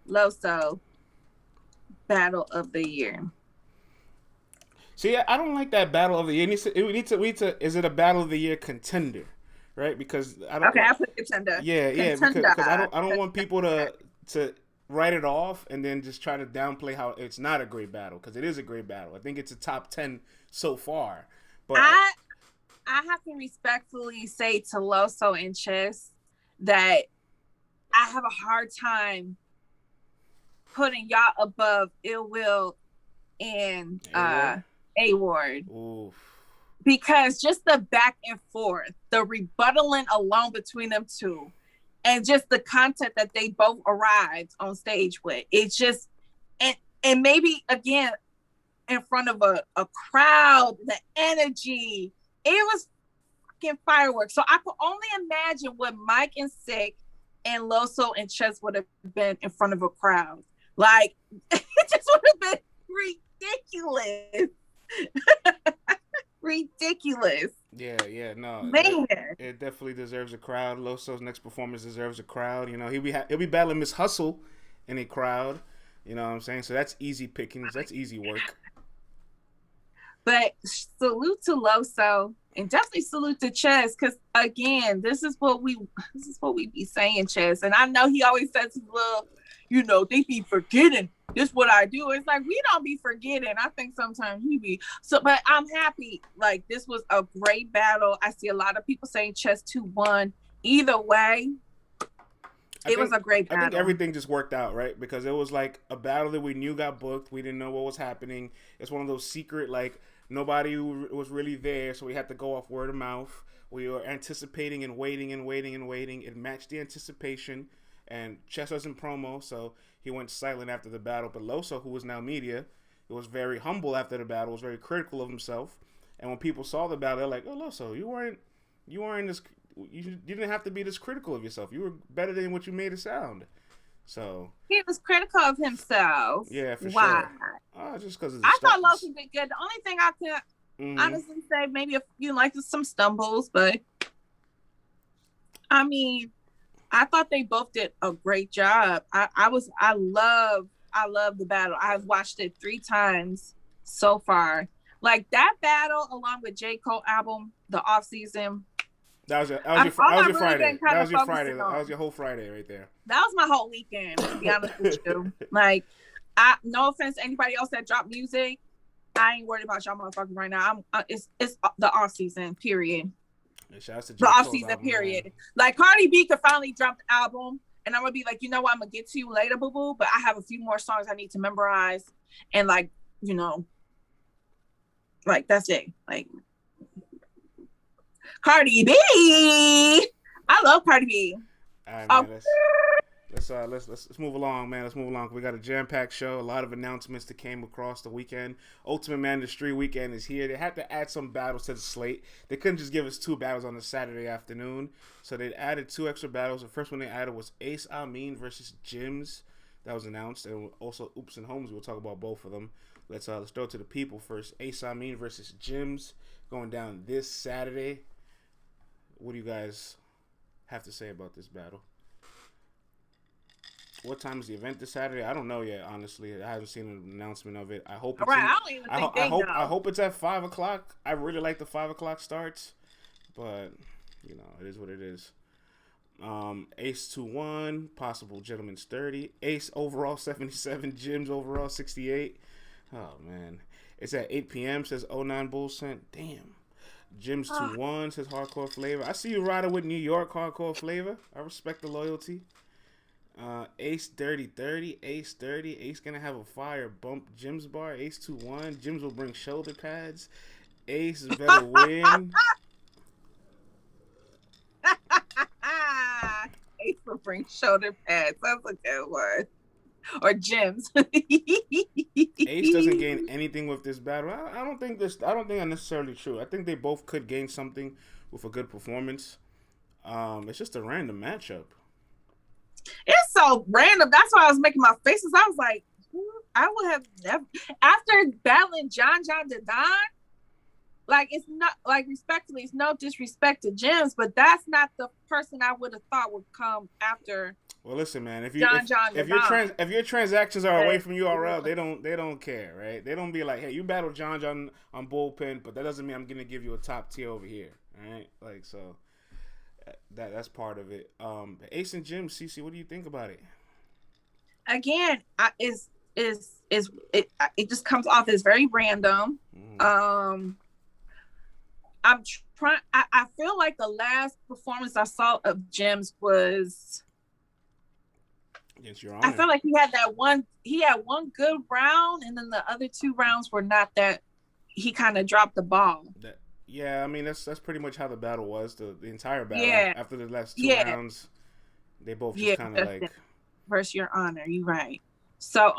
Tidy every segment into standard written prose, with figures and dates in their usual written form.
Loso Battle of the Year. See, I don't like that battle of the year. We need to. Is it a battle of the year contender? Right? Because I don't. Okay, I put contender. Yeah. Contender. Because I don't want people to write it off and then just try to downplay how it's not a great battle, because it is a great battle. I think it's a top 10 so far. But I I have to respectfully say to Loso and Chess that I have a hard time putting y'all above Ill Will and A-ward. A-ward. Oof. Because just the back and forth, the rebuttaling alone between them two, and just the content that they both arrived on stage with. It's just, and maybe again, in front of a crowd, the energy, it was fucking fireworks. So I could only imagine what Mike and Sick and Loso and Chess would have been in front of a crowd. Like, it just would have been ridiculous. Ridiculous. Yeah, no. Man. It definitely deserves a crowd. Loso's next performance deserves a crowd. You know, he'll be battling Miss Hustle in a crowd. You know what I'm saying? So that's easy pickings. That's easy work. But salute to Loso and definitely salute to Chess, because again, this is what we be saying, Chess. And I know he always says his little, they be forgetting. This what I do. It's like we don't be forgetting. I think sometimes we be so, but I'm happy. Like, this was a great battle. I see a lot of people saying Chess 2-1. Either way, it was a great battle. I think everything just worked out, right? Because it was like a battle that we knew got booked. We didn't know what was happening. It's one of those secret, like, nobody was really there, so we had to go off word of mouth. We were anticipating and waiting and waiting and waiting. It matched the anticipation, and Chess was in promo, so he went silent after the battle. But Loso, who was now media, was very humble after the battle, was very critical of himself. And when people saw the battle, they're like, "Oh, Loso, you weren't this. You didn't have to be this critical of yourself. You were better than what you made it sound." So he was critical of himself. Yeah, for Why? Sure. Just because I thought Loso did good. The only thing I could honestly say, maybe some stumbles, but I mean, I thought they both did a great job. I love the battle. I've watched it 3 times so far. Like, that battle along with J. Cole album, the off season. That was your Friday. That was your Friday. That was your whole Friday right there. That was my whole weekend, to be honest with you. Like, no offense to anybody else that dropped music, I ain't worried about y'all motherfuckers right now. It's the off season, period. The off season, period. Man. Like, Cardi B could finally drop the album, and I'm gonna be like, you know what, I'm gonna get to you later, boo boo. But I have a few more songs I need to memorize, and like, like, that's it. Like, Cardi B. I love Cardi B. All right, man, let's move along, man. Let's move along. We got a jam-packed show. A lot of announcements that came across the weekend. Ultimate Mandatory weekend is here. They had to add some battles to the slate. They couldn't just give us 2 battles on a Saturday afternoon, so they added 2 extra battles. The first one they added was Amin versus Jimz. That was announced, and also Ooops and Holmzie. We'll talk about both of them. Let's throw it to the people first. Amin versus Jimz going down this Saturday. What do you guys have to say about this battle? What time is the event this Saturday? I don't know yet, honestly. I haven't seen an announcement of it. I hope it's I hope it's at 5 o'clock. I really like the 5 o'clock starts, but it is what it is. Ace 2-1, possible Gentleman's 30. Ace overall 77, Jimz overall 68. Oh man. It's at 8 p.m. says 09 Bull sent. Damn. Jimz 2-1 says Hardcore Flavor. I see you Ryda with New York Hardcore Flavor. I respect the loyalty. Ace 30-30. Ace 30. Ace gonna have a fire bump Jimz bar. Ace 2-1. Jimz will bring shoulder pads. Ace better win. Ace will bring shoulder pads. That's a good one. Or Jimz. Ace doesn't gain anything with this battle. I don't think that's necessarily true. I think they both could gain something with a good performance. It's just a random matchup. It's so random. That's why I was making my faces. I was like, I would have never, after battling John Dedon, like, it's not, like, respectfully, it's no disrespect to Jimz, but that's not the person I would have thought would come after Well, listen, man. If your transactions are away from URL, they don't care, right? They don't be like, hey, you battle John on bullpen, but that doesn't mean I'm gonna give you a top tier over here, all right? Like, so that's part of it. Ace and Jimz, CeCe, what do you think about it? Again, it just comes off as very random. I'm trying. I feel like the last performance I saw of Jimz was. Against Your Honor. I feel like he had one good round, and then the other 2 rounds were not that. He kind of dropped the ball. Yeah, I mean that's pretty much how the battle was. The entire battle. Yeah. After the last 2 rounds, they both just kind of like. Versus Your Honor, you're right. So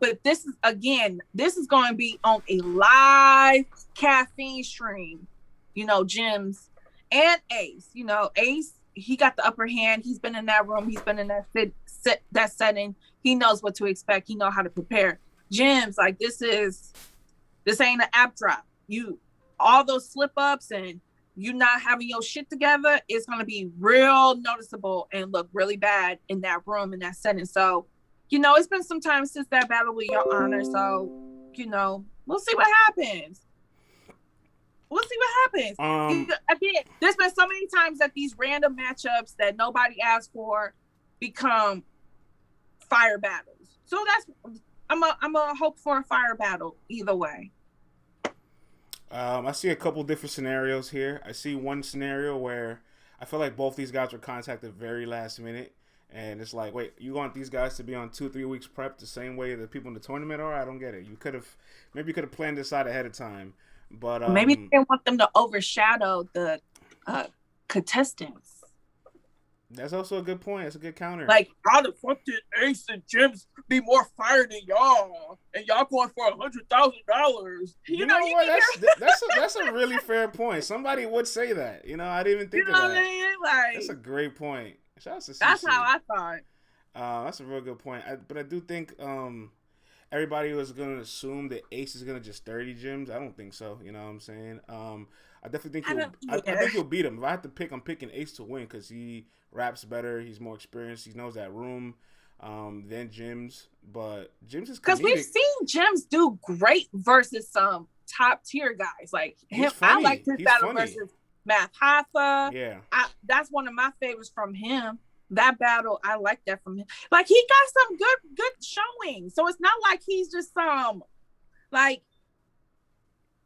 but this is going to be on a live caffeine stream. Jimz and Ace. Ace, he got the upper hand. He's been in that room. He's been in that setting. He knows what to expect. He knows how to prepare. Jimz, like this ain't an app drop. All those slip ups and you not having your shit together, it's going to be real noticeable and look really bad in that room, in that setting. So, it's been some time since that battle with Your Honor. So, we'll see what happens. Again, there's been so many times that these random matchups that nobody asked for become fire battles. So I'm a hope for a fire battle either way. I see a couple different scenarios here. I see one scenario where I feel like both these guys were contacted very last minute. And it's like, wait, you want these guys to be on 2-3 weeks prep the same way that people in the tournament are? I don't get it. You could have planned this out ahead of time. But maybe they didn't want them to overshadow the contestants. That's also a good point. That's a good counter. Like, how the fuck did Ace and Jimz be more fired than y'all? And y'all going for $100,000? You know what? That's a really fair point. Somebody would say that. I didn't even think of that. What I mean? Like, that's a great point. Shout out to CeCe. That's how I thought. That's a real good point. But I do think everybody was going to assume that Ace is going to just 30 Jimz. I don't think so. You know what I'm saying? I definitely think I think he'll beat him. If I have to pick, I'm picking Ace to win because he raps better. He's more experienced. He knows that room than Jimz. But Jimz is because we've seen Jimz do great versus some top tier guys like him. I liked his battle versus Math Hoffa. Yeah, that's one of my favorites from him. That battle, I like that from him. Like he got some good showing. So it's not like he's just like.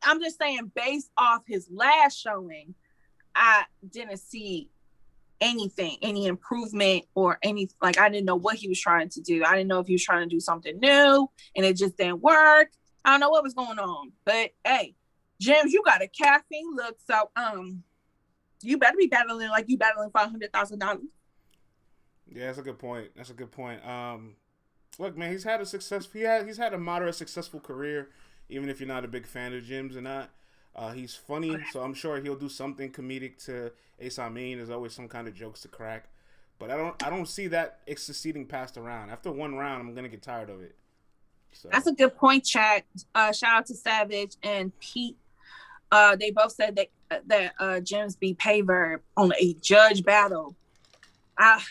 I'm just saying, based off his last showing, I didn't see any improvement or I didn't know what he was trying to do. I didn't know if he was trying to do something new and it just didn't work. I don't know what was going on. But hey, Jimz, you got a caffeine look, so you better be battling like you battling $500,000. Yeah, that's a good point. Look, man, he's had a moderate successful career. Even if you're not a big fan of Jimz or not, he's funny, so I'm sure he'll do something comedic to Ace Amin. There's always some kind of jokes to crack, but I don't see that succeeding past a round. After one round, I'm gonna get tired of it. So. That's a good point, chat. Shout out to Savage and Pete. They both said that Jimz beat Payverb on a judge battle. But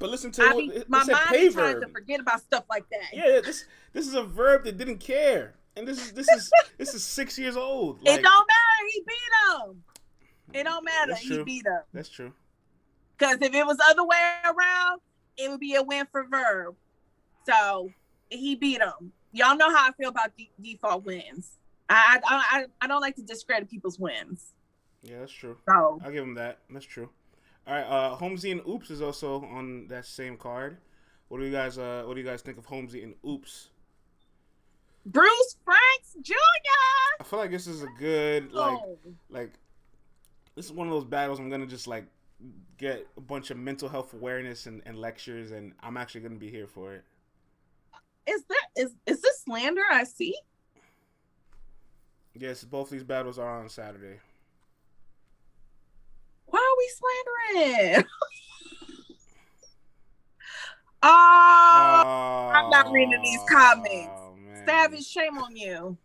listen to my mind is trying to forget about stuff like that. Yeah, this is a verb that didn't care, and this is 6 years old. Like, it don't matter. He beat him. It don't matter. He beat him. That's true. Because if it was the other way around, it would be a win for Verb. So he beat him. Y'all know how I feel about default wins. I don't like to discredit people's wins. Yeah, that's true. So I'll give him that. That's true. All right, Holmzie and Ooops is also on that same card. What do you guys think of Holmzie and Ooops? Bruce Franks Jr. I feel like this is a good like this is one of those battles I'm gonna just like get a bunch of mental health awareness and lectures, and I'm actually gonna be here for it. Is this slander I see? Yes, both these battles are on Saturday. Why are we slandering? I'm not reading these comments. Man. Savage, shame on you.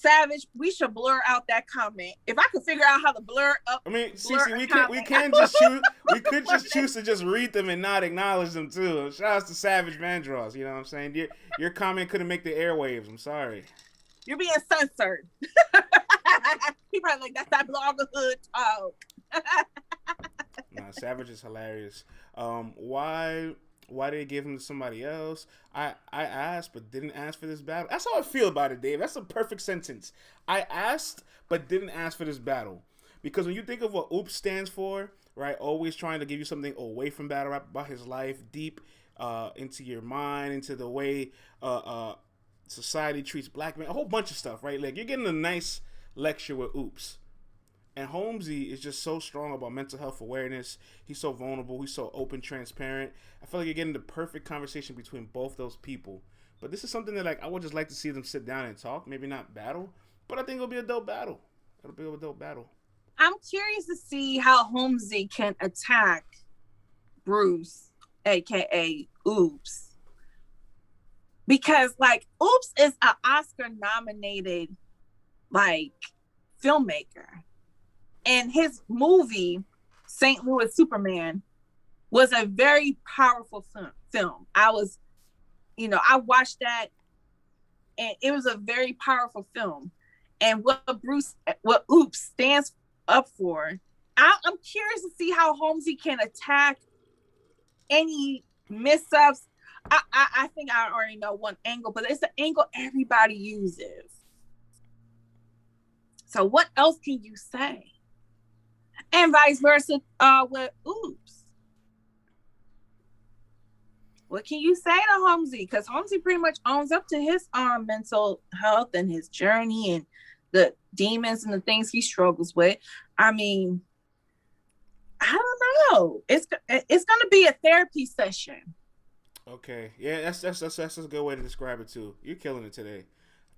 Savage, we should blur out that comment. If I could figure out how to blur up, I mean, CeCe, we can't just choose. We could just choose to just read them and not acknowledge them too. Shout out to Savage Vandross. You know what I'm saying? Your comment couldn't make the airwaves. I'm sorry. You're being censored. He probably like, that's that bloggerhood talk. Nah, Savage is hilarious. Why did they give him to somebody else? I asked but didn't ask for this battle. That's how I feel about it, Dave. That's a perfect sentence. I asked but didn't ask for this battle. Because when you think of what Ooops stands for, right, always trying to give you something away from battle rap, about his life, deep into your mind, into the way society treats black men, a whole bunch of stuff, right? Like, you're getting a nice lecture with Ooops. And Holmzie is just so strong about mental health awareness. He's so vulnerable. He's so open, transparent. I feel like you're getting the perfect conversation between both those people. But this is something that, like, I would just like to see them sit down and talk. Maybe not battle, but I think it'll be a dope battle. It'll be a dope battle. I'm curious to see how Holmzie can attack Bruce, a.k.a. Ooops. Because, like, Ooops is an Oscar-nominated, like, filmmaker. And his movie, St. Louis Superman, was a very powerful film. I watched that, and it was a very powerful film. And what Ooops stands up for, I'm curious to see how Holmzie can attack any mix-ups. I think I already know one angle, but it's an angle everybody uses. So what else can you say? And vice versa with Ooops. What can you say to Holmzie? Because Holmzie pretty much owns up to his mental health and his journey and the demons and the things he struggles with. I mean, I don't know. It's going to be a therapy session. Okay, yeah, that's a good way to describe it too. You're killing it today.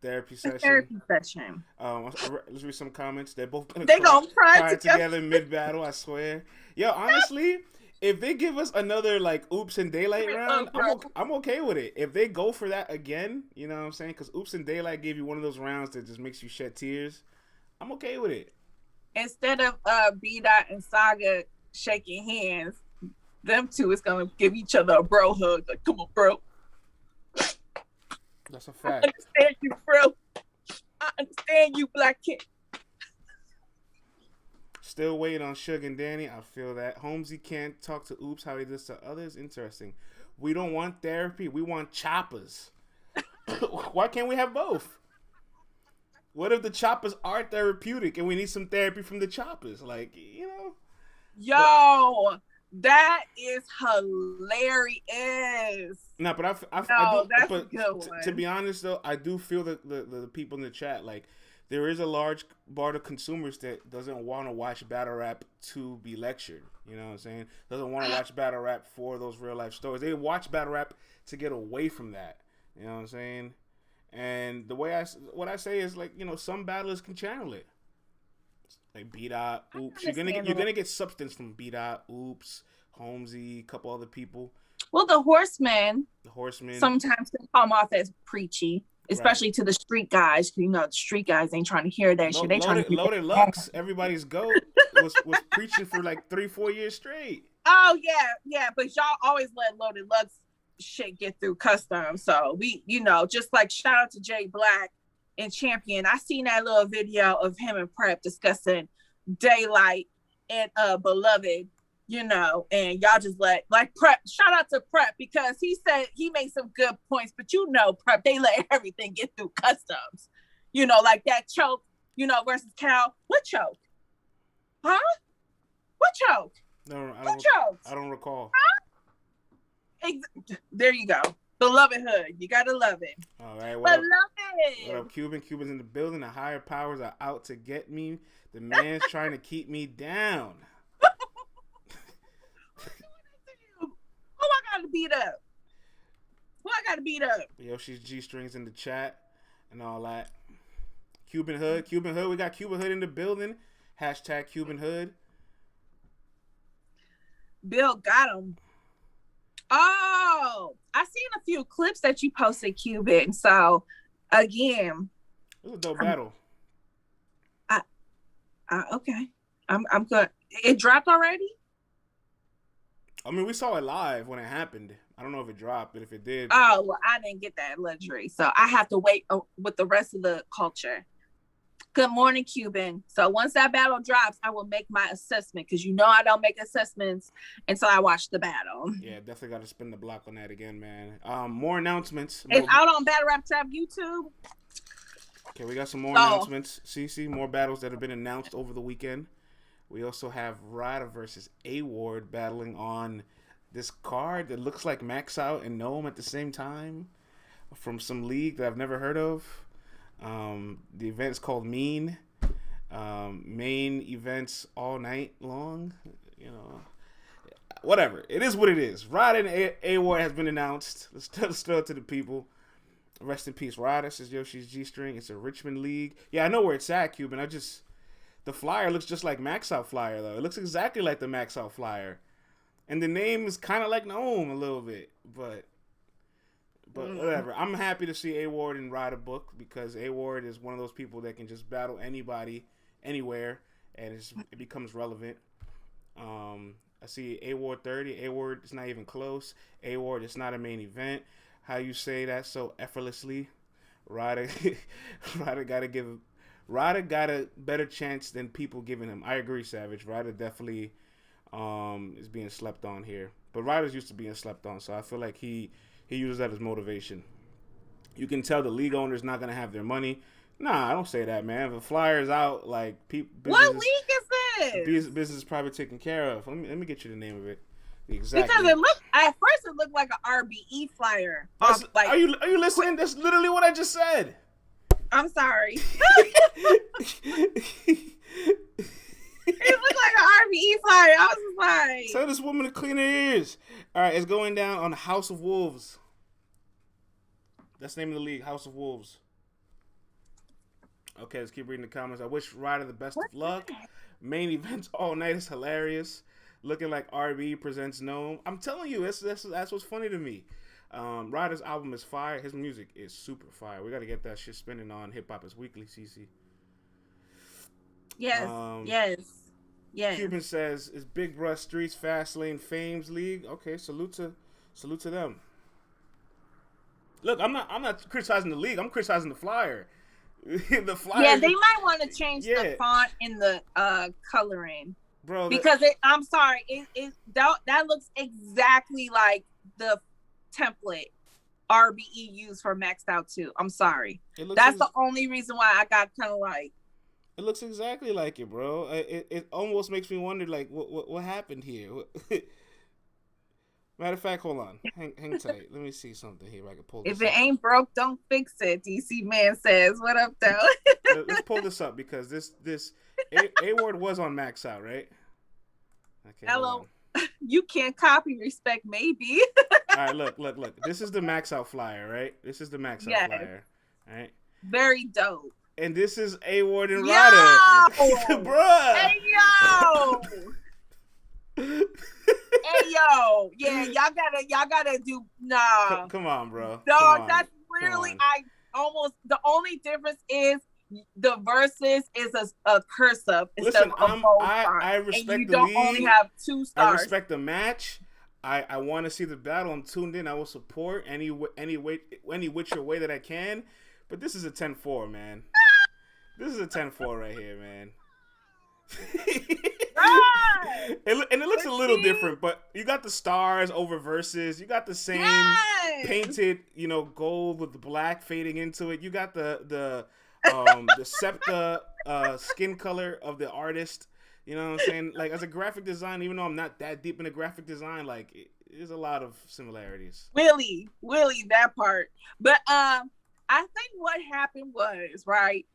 Therapy session. Therapy session. Let's read some comments. They're both gonna cry together mid battle. I swear. Yo, honestly, if they give us another like Oops and Daylight round, I'm okay with it. If they go for that again, you know what I'm saying? Because Oops and Daylight gave you one of those rounds that just makes you shed tears. I'm okay with it. Instead of B-Dot and Saga shaking hands, them two is gonna give each other a bro hug. Like, come on, bro. That's a fact. I understand you, bro. I understand you, black kid. Still waiting on Suge and Danny. I feel that. Holmzie can't talk to Ooops how he does to others. Interesting. We don't want therapy. We want choppers. Why can't we have both? What if the choppers are therapeutic and we need some therapy from the choppers? Like, you know. Yo, that is hilarious. No, but I do. That's but a good one. To be honest, though, I do feel that the people in the chat, like, there is a large part of consumers that doesn't want to watch battle rap to be lectured. You know what I'm saying? Doesn't want to watch battle rap for those real life stories. They watch battle rap to get away from that. You know what I'm saying? And the way what I say is, like, you know, some battlers can channel it. Like B-Dot, Ooops. You're gonna get substance from B-Dot, Ooops, Holmzie, a couple other people. Well, the horsemen sometimes can come off as preachy, especially to the street guys. You know, the street guys ain't trying to hear that shit. They trying to Loaded Lux, everybody's goat, was preaching for like 3-4 years straight. Oh yeah, but y'all always let Loaded Lux shit get through customs. So we, you know, just like shout out to Jay Black and Champion. I seen that little video of him and Prep discussing Daylight and Beloved, you know, and y'all just let, like, Prep, shout out to Prep, because he said he made some good points, but you know, Prep, they let everything get through customs, you know, like that choke, you know, versus Cal. What choke? Huh? What choke? No, I don't recall. Huh? There you go. Beloved Hood. You gotta love it. All right. What up, Cuban? Cuban's in the building. The higher powers are out to get me. The man's trying to keep me down. Who I gotta beat up? Who I gotta beat up? Yo, she's G-strings in the chat and all that. Cuban Hood. We got Cuban Hood in the building. Hashtag Cuban Hood. Bill got him. Oh, I seen a few clips that you posted, Cuban. So, again, It was a dope battle. Okay. I'm good. It dropped already? I mean, we saw it live when it happened. I don't know if it dropped, but if it did. Oh, well, I didn't get that luxury. So I have to wait with the rest of the culture. Good morning, Cuban. So once that battle drops, I will make my assessment because you know I don't make assessments until I watch the battle. Yeah, definitely got to spin the block on that again, man. More announcements. It's out on Battle Rap Trap YouTube. Okay, we got some more announcements. CeCe, more battles that have been announced over the weekend. We also have Ryda versus A.ward battling on this card that looks like Max Out and Gnome at the same time from some league that I've never heard of. The event's called Maine. Main events all night long. You know, whatever. It is what it is. Ryda and A.ward has been announced. Let's throw it to the people. Rest in peace, Ryda, says Yoshi's G-String. It's a Richmond league. Yeah, I know where it's at, Cuban. The flyer looks just like Max Out flyer, though. It looks exactly like the Max Out flyer. And the name is kind of like Gnome a little bit. But whatever. I'm happy to see A.ward and Ryda book because A.ward is one of those people that can just battle anybody, anywhere, and it becomes relevant. I see A.ward 30. A.ward is not even close. A.ward is not a main event. How you say that so effortlessly? Ryda got a better chance than people giving him. I agree, Savage. Ryda definitely is being slept on here. But Ryda's used to being slept on, so I feel like he uses that as motivation. You can tell the league owner's not going to have their money. Nah, I don't say that, man. If a flyer's out, like people. What league is this? Business is probably taken care of. Let me get you the name of it. Exactly. Because at first it looked like an RBE flyer. Are you listening? That's literally what I just said. I'm sorry. It looked like an RBE flyer. I was just like, tell this woman to clean her ears. All right, it's going down on House of Wolves. That's the name of the league, House of Wolves. Okay, let's keep reading the comments. I wish Ryda the best of luck. Main events all night is hilarious. Looking like RB presents Gnome. I'm telling you, that's what's funny to me. Ryda's album is fire. His music is super fire. We got to get that shit spinning on Hip Hop is Weekly, CeCe. Yes, yes. Cuban says, "Is Big Bruh Streets Fast Lane Fames League?" Okay, salute to them. Look, I'm not criticizing the league. I'm criticizing the flyer. The flyer. Yeah, they might want to change the font and the coloring. Bro, because I'm sorry, that looks exactly like the template RBE used for Maxed Out 2. I'm sorry. That's the only reason why I got kind of like. It looks exactly like it, bro. It almost makes me wonder, like, what happened here? Matter of fact, hold on. Hang tight. Let me see something here. I can pull this up. If it ain't broke, don't fix it. DC Man says, what up, though? Let's pull this up because this A.ward was on Max Out, right? Okay, hello. You can't copy respect, maybe. All right, look. This is the Max Out flyer, right? This is the Max Out flyer, all right? Very dope. And this is A.ward and Ryda. Bruh. Hey, yo. Hey, yo. Yeah, y'all gotta do, nah. Come on, bro. No, that's literally, the only difference is the verses is a cursive instead of a bold font. I respect and you the don't league. only have 2 stars. I respect the match. I want to see the battle. I'm tuned in. I will support any which way that I can. But this is a 10-4, man. This is a 10-4 right here, man. And it looks a little different, but you got the stars over verses. You got the same painted, gold with the black fading into it. You got the septa skin color of the artist. You know what I'm saying? Like, as a graphic design, even though I'm not that deep in the graphic design, like, there's a lot of similarities. Really, that part. But I think what happened was, right,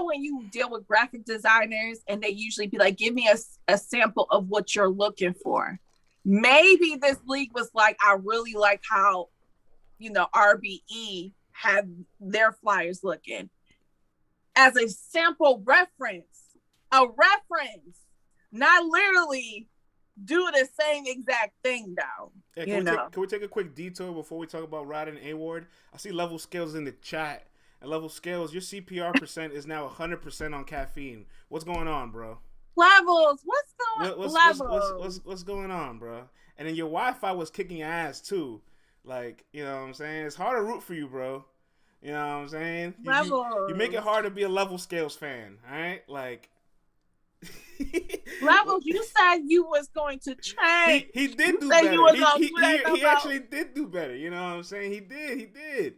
when you deal with graphic designers and they usually be like, give me a sample of what you're looking for. Maybe this league was like, I really like how, RBE have their flyers looking. As a sample reference, not literally do the same exact thing, though. Yeah, can we take a quick detour before we talk about Ryda and A.ward? I see Level Scales in the chat, And level scales, your CPR percent is now 100% on caffeine. What's going on, bro? Levels. What's going on, bro? And then your Wi-Fi was kicking your ass too. Like, you know what I'm saying? It's hard to root for you, bro. You know what I'm saying? You make it hard to be a level scales fan, all right? Like, Levels, you said you was going to change. He did do better. He actually did do better. You know what I'm saying? He did.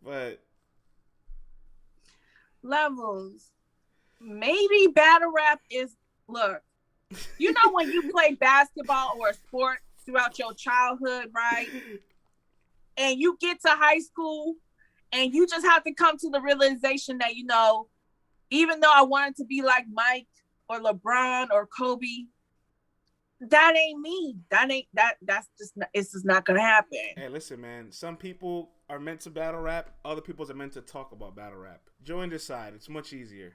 But Levels, maybe battle rap is, look, you know when you play basketball or a sport throughout your childhood, right? And you get to high school and you just have to come to the realization that, you know, even though I wanted to be like Mike or LeBron or Kobe, that ain't me. It's just not gonna happen. Hey, listen, man. Some people are meant to battle rap. Other people are meant to talk about battle rap. Join this side. It's much easier.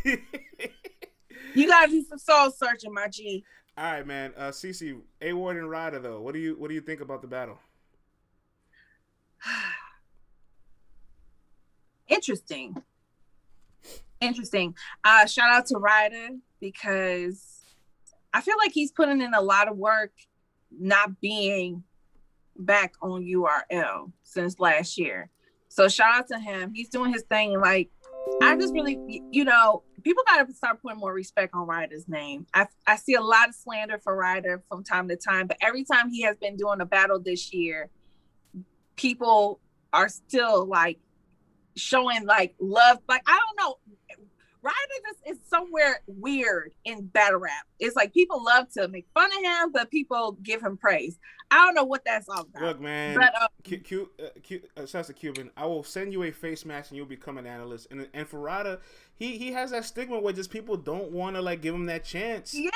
You gotta do some soul searching, my G. All right, man. CeCe, A.ward and Ryda, though. What do you think about the battle? Interesting. Shout out to Ryda because I feel like he's putting in a lot of work not being back on URL since last year. So shout out to him. He's doing his thing. And like, I just really, you know, people got to start putting more respect on Ryda's name. I see a lot of slander for Ryda from time to time, but every time he has been doing a battle this year, people are still like showing like love. Like, I don't know. Ryda just is somewhere weird in battle rap. It's like people love to make fun of him, but people give him praise. I don't know what that's all about. Look, man, but, shouts to Cuban. I will send you a face mask and you'll become an analyst. And for Ryda, he has that stigma where just people don't want to like give him that chance. Yeah,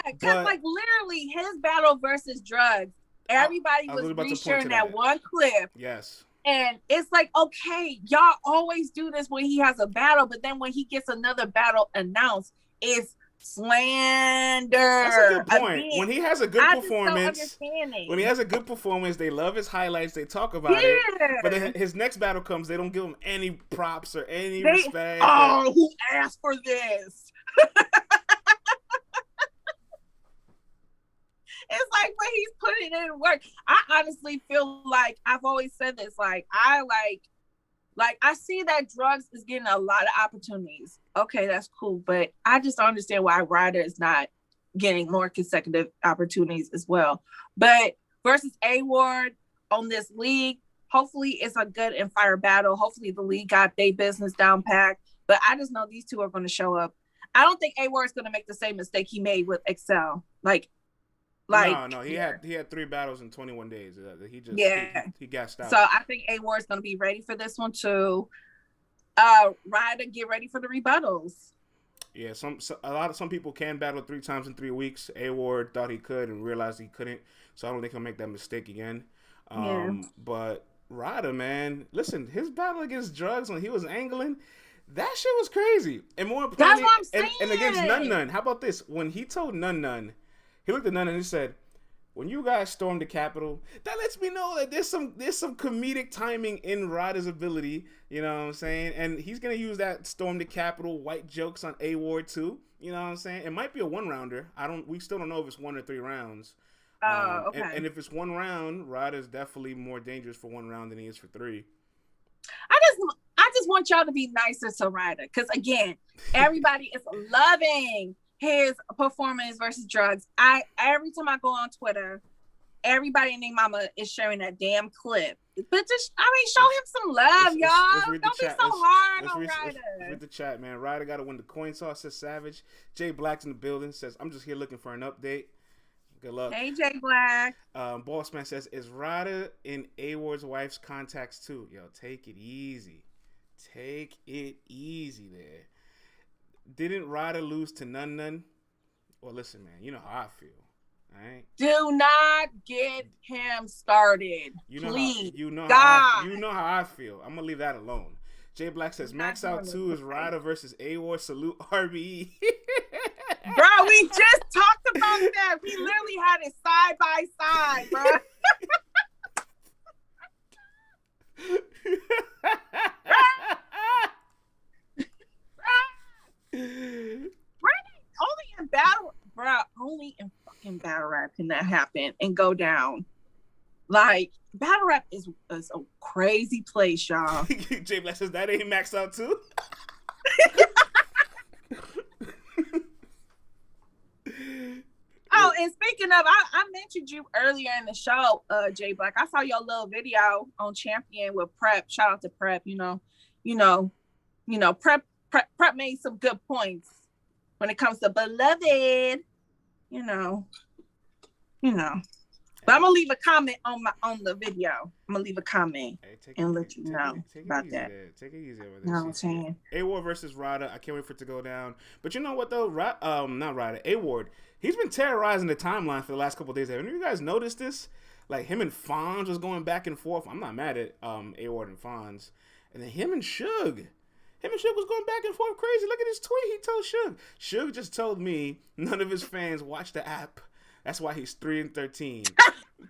because like literally his battle versus drugs, everybody was resharing that one clip. Yes. And it's like, okay, y'all always do this when he has a battle, but then when he gets another battle announced, it's slander. That's a good point. Again, when he has a good performance, they love his highlights, they talk about it. But then his next battle comes, they don't give him any props or any respect. Oh, who asked for this? It's like when he's putting in work. I honestly feel like I've always said this. Like I see that drugs is getting a lot of opportunities. Okay, that's cool, but I just don't understand why Ryda is not getting more consecutive opportunities as well. But versus A.ward on this league, hopefully it's a good and fire battle. Hopefully the league got their business down packed. But I just know these two are going to show up. I don't think A.ward is going to make the same mistake he made with Excel. No, he had 3 battles in 21 days. He gassed out. So I think A.ward is going to be ready for this one too. Ryda, get ready for the rebuttals. Yeah, some people can battle 3 times in 3 weeks. A.ward thought he could and realized he couldn't, so I don't think he'll make that mistake again. But Ryda, man, listen, his battle against drugs when he was angling, that shit was crazy. And more importantly, that's what I'm saying. And against Nun. How about this? When he told Nun. He looked at Nun and he said, "When you guys stormed the Capitol, that lets me know that there's some comedic timing in Ryda's ability." You know what I'm saying? And he's gonna use that storm the Capitol white jokes on A.ward too. You know what I'm saying? It might be a 1-rounder. We still don't know if it's 1 or 3 rounds. Okay. And if it's 1 round, Ryda's definitely more dangerous for 1 round than he is for 3. I just want y'all to be nicer to Ryda, because again, everybody is loving his performance versus drugs. Every time I go on Twitter, everybody and their mama is sharing that damn clip. But just, show him some love, y'all. Don't be so hard on Ryda. Let's read the chat, man. Ryda got to win the coin toss, says Savage. Jay Black's in the building, says, "I'm just here looking for an update." Good luck. Hey, Jay Black. Bossman says, "Is Ryda in A.ward's wife's contacts too?" Yo, take it easy. Take it easy there. Didn't Ryda lose to Nun? Well, listen, man. You know how I feel. All right? Do not get him started. Please. You know how I feel. I'm gonna leave that alone. Jay Black says Max Out 2 is Ryda versus A.ward. Salute RBE. Bro, we just talked about that. We literally had it side by side, bro. rap cannot happen and go down. Like, battle rap is a crazy place, y'all. J Black says that ain't maxed out too. Oh, and speaking of, I mentioned you earlier in the show, J Black. I saw your little video on Champion with Prep. Shout out to Prep. Prep made some good points when it comes to beloved. But I'm gonna leave a comment on the video. I'm gonna leave a comment and let you know about that. Take it easy over there. You know what I'm saying? A.ward versus Ryda. I can't wait for it to go down. But you know what though? Not Ryda. A.ward. He's been terrorizing the timeline for the last couple of days. Have any of you guys noticed this? Like him and Fonz was going back and forth. I'm not mad at A.ward and Fonz. And then him and Suge. Him and Suge was going back and forth crazy. Look at his tweet. He told Suge. Suge just told me none of his fans watch the app. That's why he's 3-13.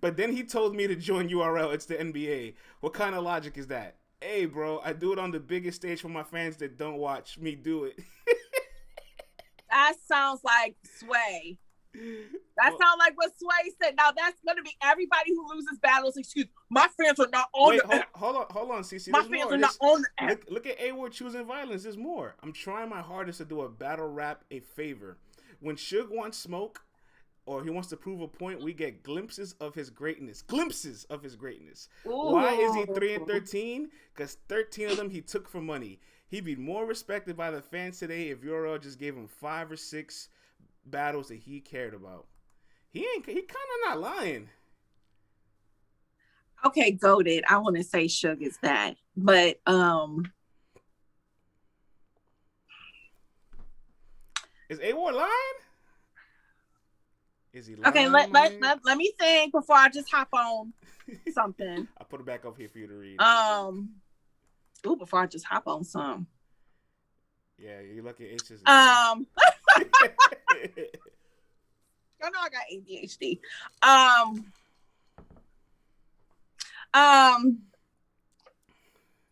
But then he told me to join URL. It's the NBA. What kind of logic is that? Hey, bro, I do it on the biggest stage for my fans that don't watch me do it. That sounds like Sway. That sounds like what Sway said. Now, that's going to be everybody who loses battles. Excuse me. My fans are not on the app. Hold on, CeCe. My fans are not on the app. Look at A.ward choosing violence. There's more. I'm trying my hardest to do a battle rap a favor. When Suge wants smoke, or he wants to prove a point, we get glimpses of his greatness. Ooh. Why is he 3-13? Because 13 of them he took for money. He'd be more respected by the fans today if URL just gave him 5 or 6 battles that he cared about. He kind of not lying. Okay, goated. I want to say Suge is that, but is A.ward lying? Is he lying? Okay, let me think before I just hop on something. I'll put it back up here for you to read. Before I just hop on some. Yeah, you're lucky H's. I know I got ADHD.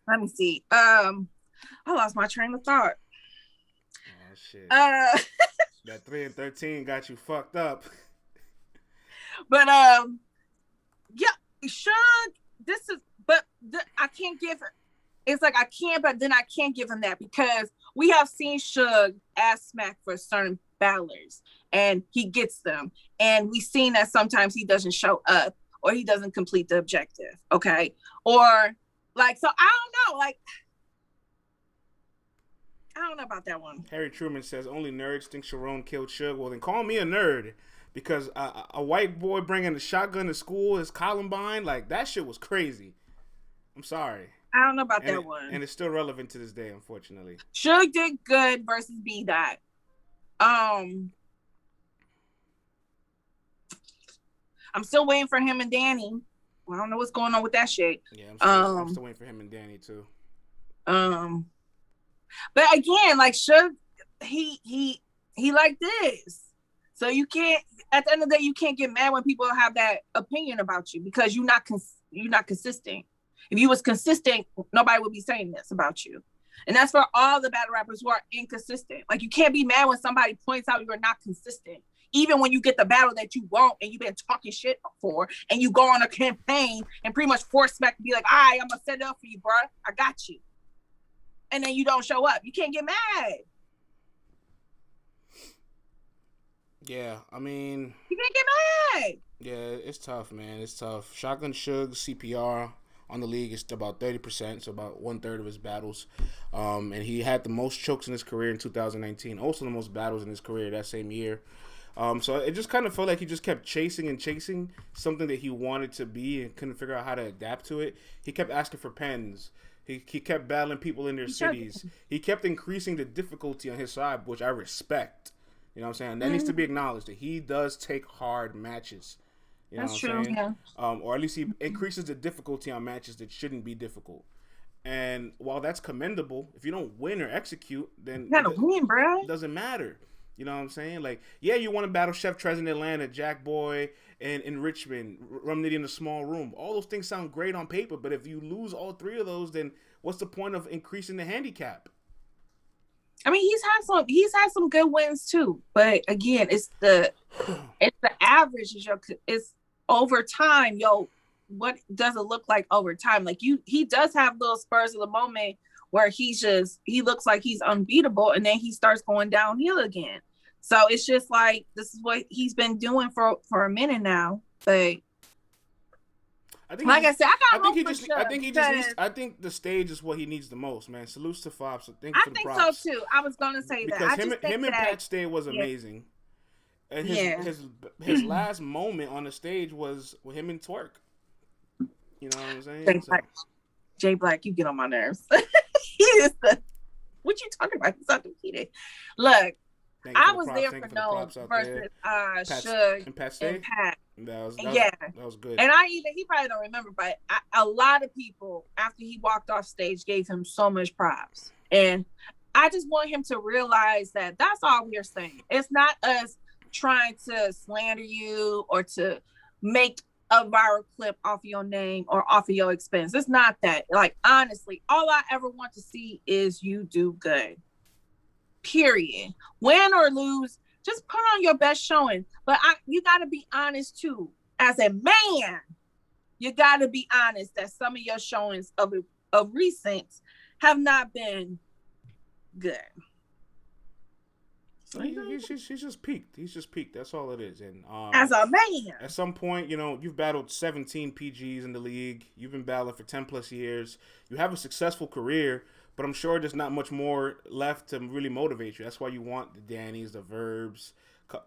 Let me see. I lost my train of thought. Oh shit. That 3-13 got you fucked up. But yeah, Suge. I can't give. It's like I can't, but then I can't give him that because we have seen Suge ass smack for certain battlers, and he gets them, and we've seen that sometimes he doesn't show up or he doesn't complete the objective. Okay, or like so I don't know, like. I don't know about that one. Harry Truman says only nerds think Sharon killed Suge. Well, then call me a nerd because a white boy bringing a shotgun to school is Columbine. Like that shit was crazy. I'm sorry. I don't know about that one. And it's still relevant to this day, unfortunately. Suge did good versus B Dot. I'm still waiting for him and Danny. I don't know what's going on with that shit. Yeah, I'm still waiting for him and Danny too. But again, like Suge, he like this. So you can't. At the end of the day, you can't get mad when people have that opinion about you because you're not consistent. If you was consistent, nobody would be saying this about you. And that's for all the battle rappers who are inconsistent. Like you can't be mad when somebody points out you're not consistent. Even when you get the battle that you want and you've been talking shit for, and you go on a campaign and pretty much force smack and be like, all right, I'm gonna set it up for you, bro. I got you. And then you don't show up. You can't get mad. Yeah, I mean... You can't get mad. Yeah, it's tough, man. It's tough. Shotgun Suge, CPR on the league is about 30%, so about 1/3 of his battles. And he had the most chokes in his career in 2019. Also the most battles in his career that same year. So it just kind of felt like he just kept chasing something that he wanted to be and couldn't figure out how to adapt to it. He kept asking for pens. He kept battling people in their cities. He kept increasing the difficulty on his side, which I respect. You know what I'm saying? That needs to be acknowledged, that he does take hard matches. You know That's what I'm true, saying? yeah. Or at least he increases the difficulty on matches that shouldn't be difficult. And while that's commendable, if you don't win or execute, then you gotta win, bro. It doesn't matter. You know what I'm saying? Like, yeah, you want to battle Chef Trez in Atlanta, Jakkboy in Richmond, Rum Nitty in a small room. All those things sound great on paper, but if you lose all 3 of those, then what's the point of increasing the handicap? I mean, he's had some good wins too, but again, it's the average it's over time. What does it look like over time? Like he does have little spurs of the moment where he looks like he's unbeatable, and then he starts going downhill again. So it's just like this is what he's been doing for a minute now. But I think the stage is what he needs the most, man. Salutes to Fobbs. I think so too. I was gonna say because him and Pat Stay was amazing. And his last moment on the stage was with him and Twerk. You know what I'm saying? Jay Black, you get on my nerves. He is what you talking about? He's undefeated. Look, I was there for No versus Suge and Pat. That was good. And he probably don't remember, but a lot of people after he walked off stage gave him so much props. And I just want him to realize that that's all we're saying. It's not us trying to slander you or to make a viral clip off your name or off of your expense. It's not that. Like, honestly, all I ever want to see is you do good. Period. Win or lose, just put on your best showing. But you got to be honest too. As a man, you got to be honest that some of your showings of recent have not been good. So he's just peaked. He's just peaked. That's all it is. And as a man, at some point, you've battled 17 PGs in the league. You've been battling for 10 plus years. You have a successful career, but I'm sure there's not much more left to really motivate you. That's why you want the Dannies, the Verbs,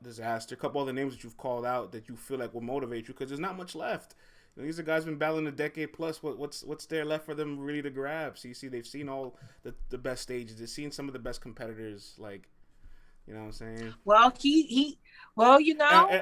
Disaster, a couple other names that you've called out that you feel like will motivate you because there's not much left. These are guys been battling a decade plus. What's there left for them really to grab? CeCe, they've seen all the best stages. They've seen some of the best competitors. Like, you know what I'm saying? Well, I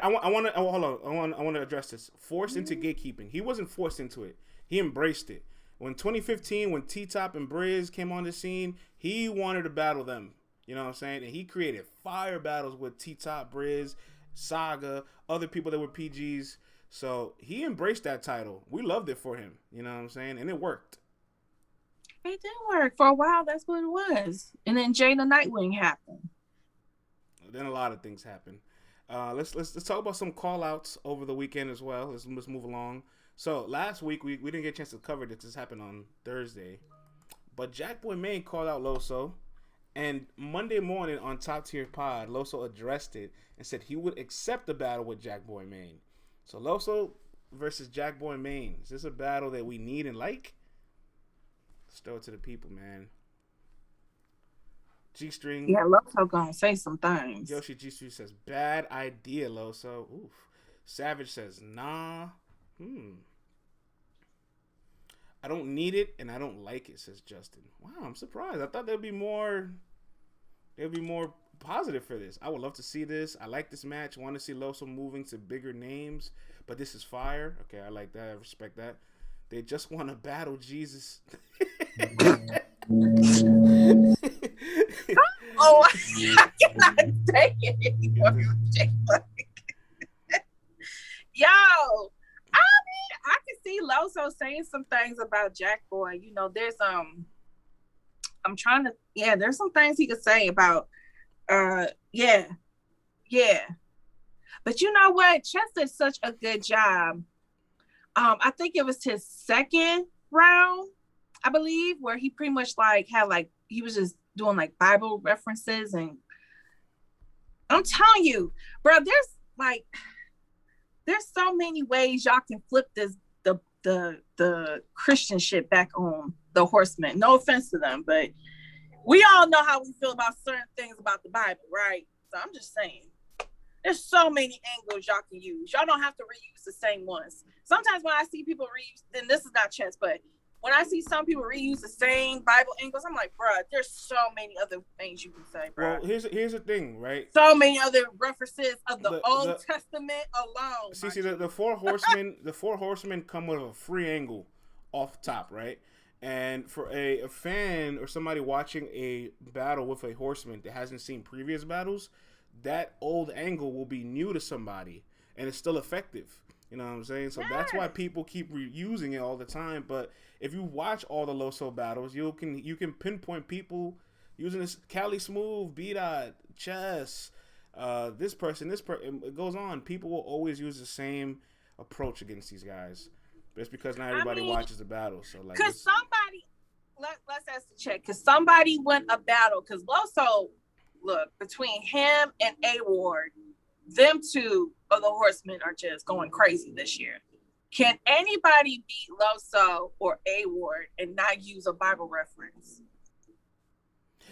want to address this. Forced into gatekeeping. He wasn't forced into it. He embraced it. When 2015, when T-Top and Briz came on the scene, he wanted to battle them. You know what I'm saying? And he created fire battles with T-Top, Briz, Saga, other people that were PGs. So he embraced that title. We loved it for him. You know what I'm saying? And it worked. It did work. For a while, that's what it was. And then Jada Nightwing happened. Then a lot of things happened. Let's talk about some call-outs over the weekend as well. Let's move along. So last week, we didn't get a chance to cover this. This happened on Thursday. But Jakkboy Maine called out Loso. And Monday morning on Top Tier Pod, Loso addressed it and said he would accept the battle with Jakkboy Maine. So Loso versus Jakkboy Maine. Is this a battle that we need and like? Let's throw it to the people, man. G-String. Yeah, Loso gonna say some things. Yoshi G-String says, bad idea, Loso. Oof. Savage says, nah. I don't need it and I don't like it, says Justin. Wow, I'm surprised. I thought there'd be more positive for this. I would love to see this. I like this match. Want to see Loso moving to bigger names, but this is fire. Okay, I like that. I respect that. They just want to battle Jesus. Oh, I cannot take it anymore. Yo, I mean, I can see Loso saying some things about Jakkboy. There's there's some things he could say about yeah. But you know what? Chess did such a good job. I think it was his second round, I believe, where he pretty much he was just doing Bible references, and I'm telling you, bro, there's so many ways y'all can flip the Christian shit back on the horsemen. No offense to them, but we all know how we feel about certain things about the Bible, right? So I'm just saying, there's so many angles y'all can use. Y'all don't have to reuse the same ones. Sometimes when I see people reuse, then this is not chess, but when I see some people reuse the same Bible angles, I'm like, bruh, there's so many other things you can say, bruh. Well, here's the thing, right? So many other references of the Old Testament alone. See, the four horsemen come with a free angle off top, right? And for a fan or somebody watching a battle with a horseman that hasn't seen previous battles, that old angle will be new to somebody, and it's still effective. You know what I'm saying? So that's why people keep reusing it all the time. But if you watch all the Loso battles, you can pinpoint people, using this Cali Smooth, B-Dot, Chess, this person, it goes on. People will always use the same approach against these guys. But it's because not everybody watches the battle. So like, because somebody, let's ask the check, because somebody won a battle. Because Loso, look, between him and A.ward, them two of the horsemen are just going crazy this year. Can anybody beat Loso or A.ward and not use a Bible reference?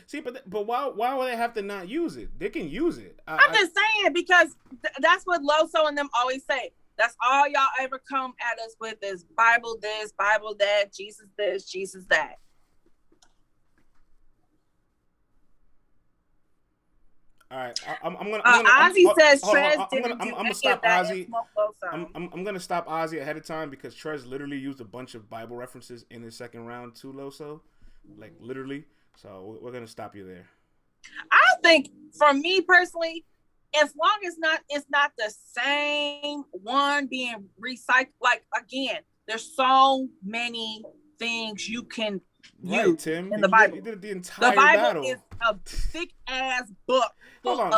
See, but why would they have to not use it? They can use it. I'm just saying, because that's what Loso and them always say. That's all y'all ever come at us with is Bible this, Bible that, Jesus this, Jesus that. All right, I'm gonna. Ozzy says Trez didn't do any of that Ozzy. I'm gonna stop Ozzy ahead of time because Trez literally used a bunch of Bible references in his second round to Loso, like literally. So we're gonna stop you there. I think, for me personally, as long as it's not the same one being recycled. Like again, there's so many things you can use Tim. in the Bible. You did the entire Bible is a thick ass book. Hold on.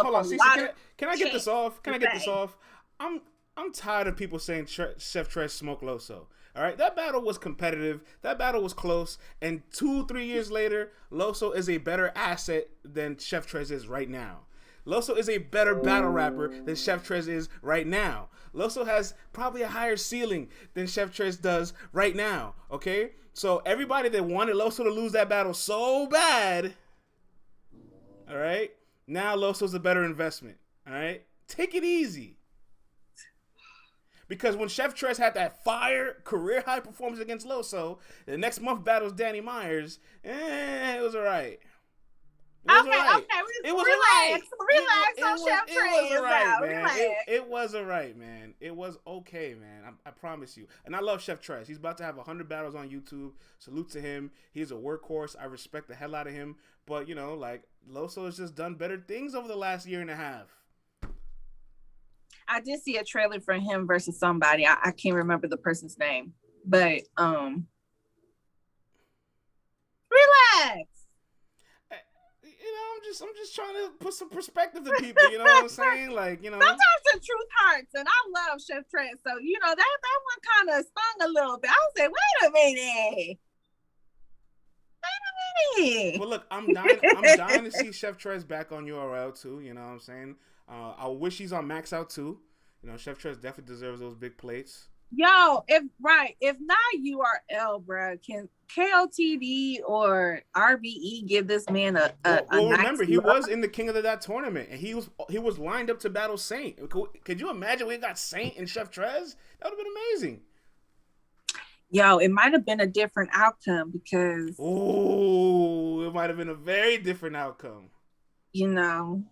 Can I get this off? I'm tired of people saying Chef Trez smoked Loso. All right, that battle was competitive. That battle was close. And 2-3 years later, Loso is a better asset than Chef Trez is right now. Loso is a better battle rapper than Chef Trez is right now. Loso has probably a higher ceiling than Chef Trez does right now. Okay, so everybody that wanted Loso to lose that battle so bad, all right, now Loso's a better investment. All right, take it easy. Because when Chef Trez had that fire career high performance against Loso, the next month battles Danny Myers, it was all right. It was relax on Chef Trez. It was all right, man. It was okay, man. I promise you. And I love Chef Trez. He's about to have 100 battles on YouTube. Salute to him. He's a workhorse. I respect the hell out of him. But, you know, like, Loso has just done better things over the last year and a half. I did see a trailer for him versus somebody. I can't remember the person's name. But, relax. I'm just trying to put some perspective to people, you know what I'm saying? Like, you know. Sometimes the truth hurts, and I love Chef Trez. So, you know, that one kind of stung a little bit. I was like, wait a minute. Well, look, I'm dying to see Chef Trez back on URL too, you know what I'm saying? I wish he's on Max Out too. You know, Chef Trez definitely deserves those big plates. Yo, if not URL, bro, can KOTD or RBE give this man a remember, he was in the King of the Dot tournament, and he was lined up to battle Saint. Could you imagine we got Saint and Chef Trez? That would have been amazing. Yo, it might have been a different outcome because... Oh, it might have been a very different outcome. You know,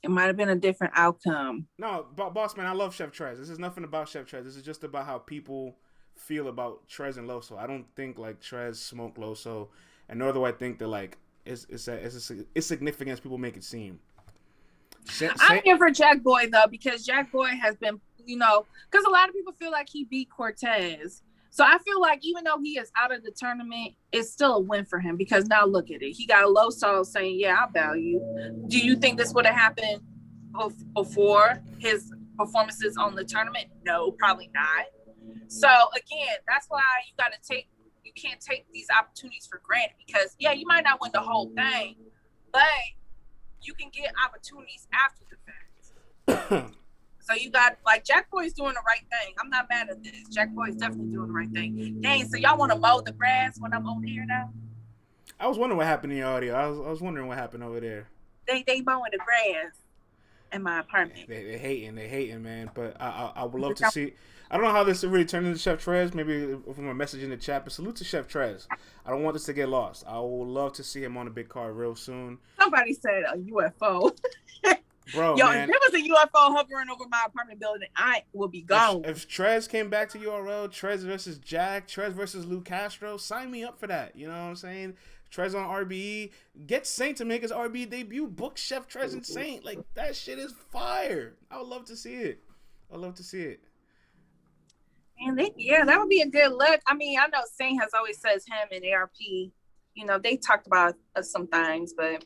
it might have been a different outcome. No, boss man, I love Chef Trez. This is nothing about Chef Trez. This is just about how people feel about Trez and Loso. I don't think like Trez smoked Loso, and nor do I think that like it's significant as people make it seem. I'm here for Jakkboy though, because Jakkboy has been, you know, because a lot of people feel like he beat Cortez. So I feel like even though he is out of the tournament, it's still a win for him because now look at it. He got a Loso saying, yeah, I value. Do you think this would have happened before his performances on the tournament? No, probably not. So again, that's why you can't take these opportunities for granted because yeah, you might not win the whole thing, but you can get opportunities after the fact. So you got, like, Jakkboy's doing the right thing. I'm not mad at this. Jakkboy's definitely doing the right thing. Dang, so y'all want to mow the grass when I'm on here now? I was wondering what happened in your audio. I was wondering what happened over there. They mowing the grass in my apartment. They hating, man. But I would love to see. I don't know how this really turned into Chef Trez. Maybe from a message in the chat. But salute to Chef Trez. I don't want this to get lost. I would love to see him on the big card real soon. Somebody said a UFO. Bro, yo, man, if there was a UFO hovering over my apartment building, I will be gone. If Trez came back to URL, Trez versus Jack, Trez versus Lou Castro, sign me up for that. You know what I'm saying? Trez on RBE. Get Saint to make his RBE debut. Book Chef Trez and Saint. Like, that shit is fire. I would love to see it. And that would be a good look. I mean, I know Saint has always says him and ARP they talked about some things, but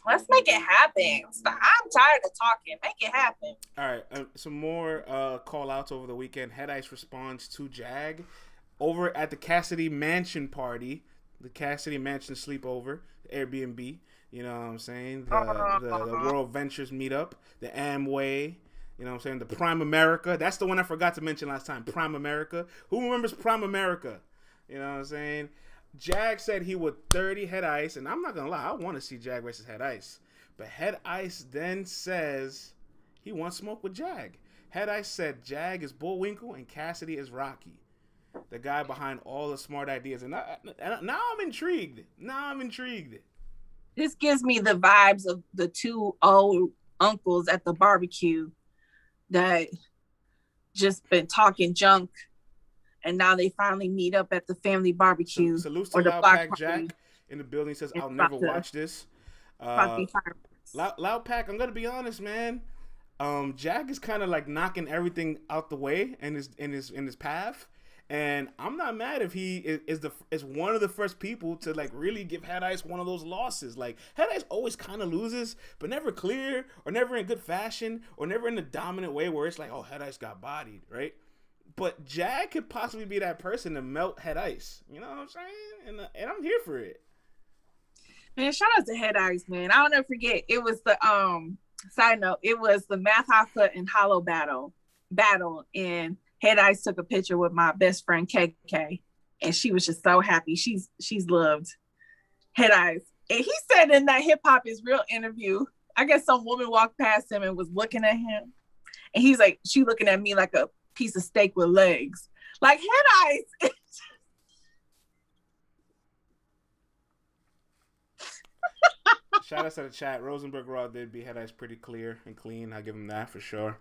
let's make it happen. I'm tired of talking. Make it happen. All right, some more call outs over the weekend. Head Ice responds to Jag over at the Cassidy Mansion party, the Cassidy Mansion sleepover, the Airbnb. You know what I'm saying? The World Ventures meetup, the Amway. You know what I'm saying? The Prime America. That's the one I forgot to mention last time. Prime America. Who remembers Prime America? You know what I'm saying? Jag said he would 30 Head Ice, and I'm not going to lie. I want to see Jag versus Head Ice. But Head Ice then says he wants smoke with Jag. Head Ice said Jag is Bullwinkle and Cassidy is Rocky. The guy behind all the smart ideas. And now I'm intrigued. This gives me the vibes of the two old uncles at the barbecue that just been talking junk, and now they finally meet up at the family barbecue. Salute to Loud Pack Jack in the building. Says I'll never watch this. Loud Pack, I'm gonna be honest, man. Jack is kind of like knocking everything out the way in his path, and I'm not mad if he is one of the first people to like really give Head Ice one of those losses. Like Head Ice always kind of loses, but never clear or never in good fashion or never in a dominant way where it's like, oh, Head Ice got bodied, right? But Jag could possibly be that person to melt Head Ice. You know what I'm saying? And I'm here for it. Man, shout out to Head Ice, man. I'll never forget. It was the side note. It was the Math Haka and Hollow battle, and Head Ice took a picture with my best friend KK, and she was just so happy. She's loved Head Ice, and he said in that Hip Hop Is Real interview, I guess some woman walked past him and was looking at him, and he's like, she looking at me like a piece of steak with legs, like Head Ice. Shout out to the chat. Rosenberg Raw did beat Head Ice pretty clear and clean. I give him that for sure.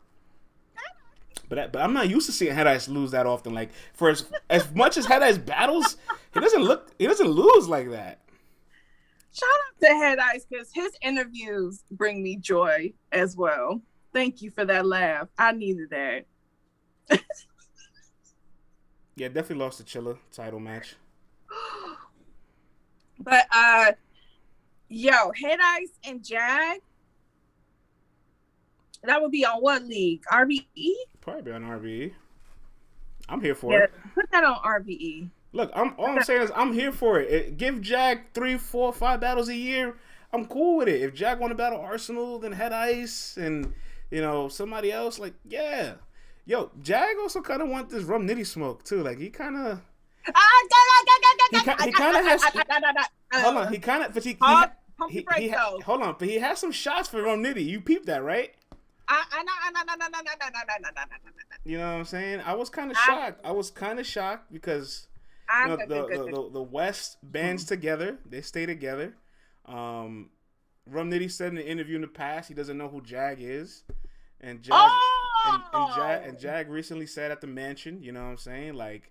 But I'm not used to seeing Head Ice lose that often. Like for as much as Head Ice battles, he doesn't lose like that. Shout out to Head Ice because his interviews bring me joy as well. Thank you for that laugh. I needed that. Yeah, definitely lost the Chilla title match. But Head Ice and Jag, that would be on what league? RBE? Probably be on RBE. I'm here for it. Put that on RBE. Look, all I'm saying is I'm here for it. Give Jag 3, 4, 5 battles a year. I'm cool with it. If Jag want to battle Arsenal, then Head Ice and somebody else, like yeah. Yo, Jag also kind of want this Rum Nitty smoke too. Like he kind of. He kind of has. Hold on, he kind of, but hold on, but he has some shots for Rum Nitty. You peeped that, right? You know what I'm saying? I was kind of shocked because the West bands together. They stay together. Rum Nitty said in an interview in the past he doesn't know who Jag is, and Jag and Jag recently said at the mansion. You know what I'm saying? Like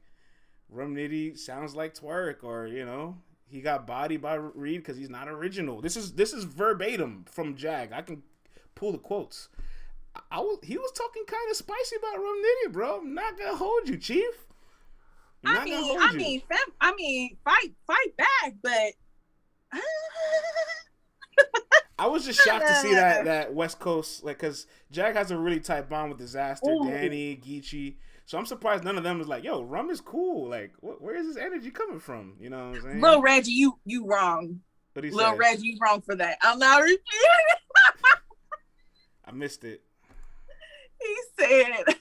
Rum Nitty sounds like Twerk, or he got bodied by Reed because he's not original. This is verbatim from Jag. I can pull the quotes. He was talking kind of spicy about Rum Nitty, bro. I'm not gonna hold you, Chief. I mean, fight back, but I was just shocked to see that West Coast, like, because Jag has a really tight bond with Disaster, Danny, Geechee. So I'm surprised none of them was like, yo, Rum is cool. Like, where is this energy coming from? You know what I'm saying? Lil Reggie, you wrong. Lil Reggie, you wrong for that. I'm not repeating it. I missed it. He said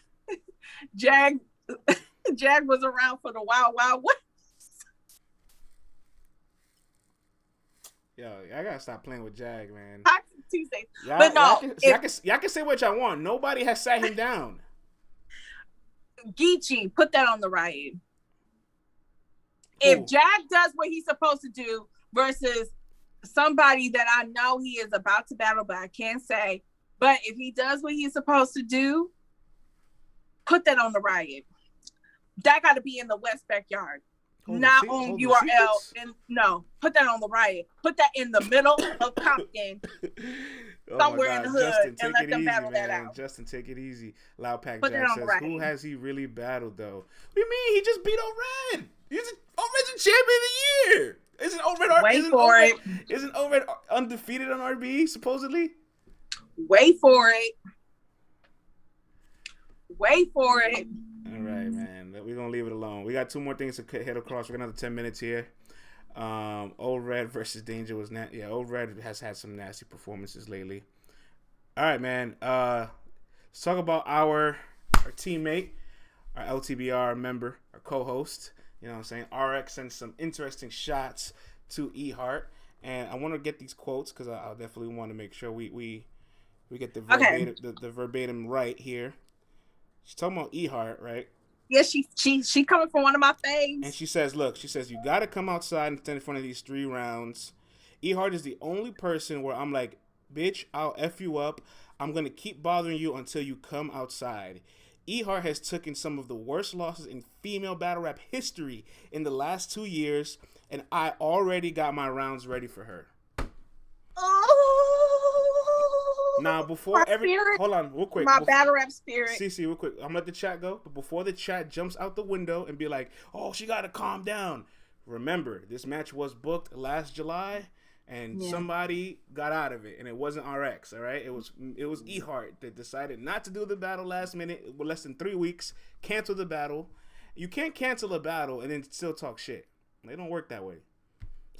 Jag was around for the Wild Wild West. Yo, I gotta stop playing with Jag, man. Tuesday. But no, y'all can say what y'all want. Nobody has sat him down. Geechee, put that on the riot. If Jag does what he's supposed to do versus somebody that I know he is about to battle, but I can't say, but if he does what he's supposed to do, put that on the riot. That got to be in the West backyard, not on URL. And no, put that on the riot. Put that in the middle of Compton. Somewhere in the hood, Justin, and let them battle that out. Justin, take it easy. Loud Pack Jack says, who has he really battled, though? What do you mean? He just beat O'Red. He's O'Red's the champion of the year. Isn't O-Red Isn't O-Red undefeated on RB supposedly? Wait for it. Wait for it. All right, man. We're gonna leave it alone. We got 2 more things to hit across. We got another 10 minutes here. O-Red versus Danger was O-Red has had some nasty performances lately. All right, man. Let's talk about our teammate, our LTBR member, our co-host. You know what I'm saying? RX sent some interesting shots to E Hart, and I want to get these quotes because I definitely want to make sure we get the verbatim right here. She's talking about E Hart, right? Yeah, she coming from one of my faves. And she says, you got to come outside and stand in front of these 3 rounds. E Hart is the only person where I'm like, bitch, I'll F you up. I'm going to keep bothering you until you come outside. E Hart has taken some of the worst losses in female battle rap history in the last 2 years, and I already got my rounds ready for her. Now, before hold on, real quick. Battle rap spirit. CeCe, real quick. I'm gonna let the chat go, but before the chat jumps out the window and be like, "Oh, she gotta calm down." Remember, this match was booked last July, and somebody got out of it, and it wasn't RX. All right, it was E Hart that decided not to do the battle last minute, with less than 3 weeks. Cancel the battle. You can't cancel a battle and then still talk shit. They don't work that way.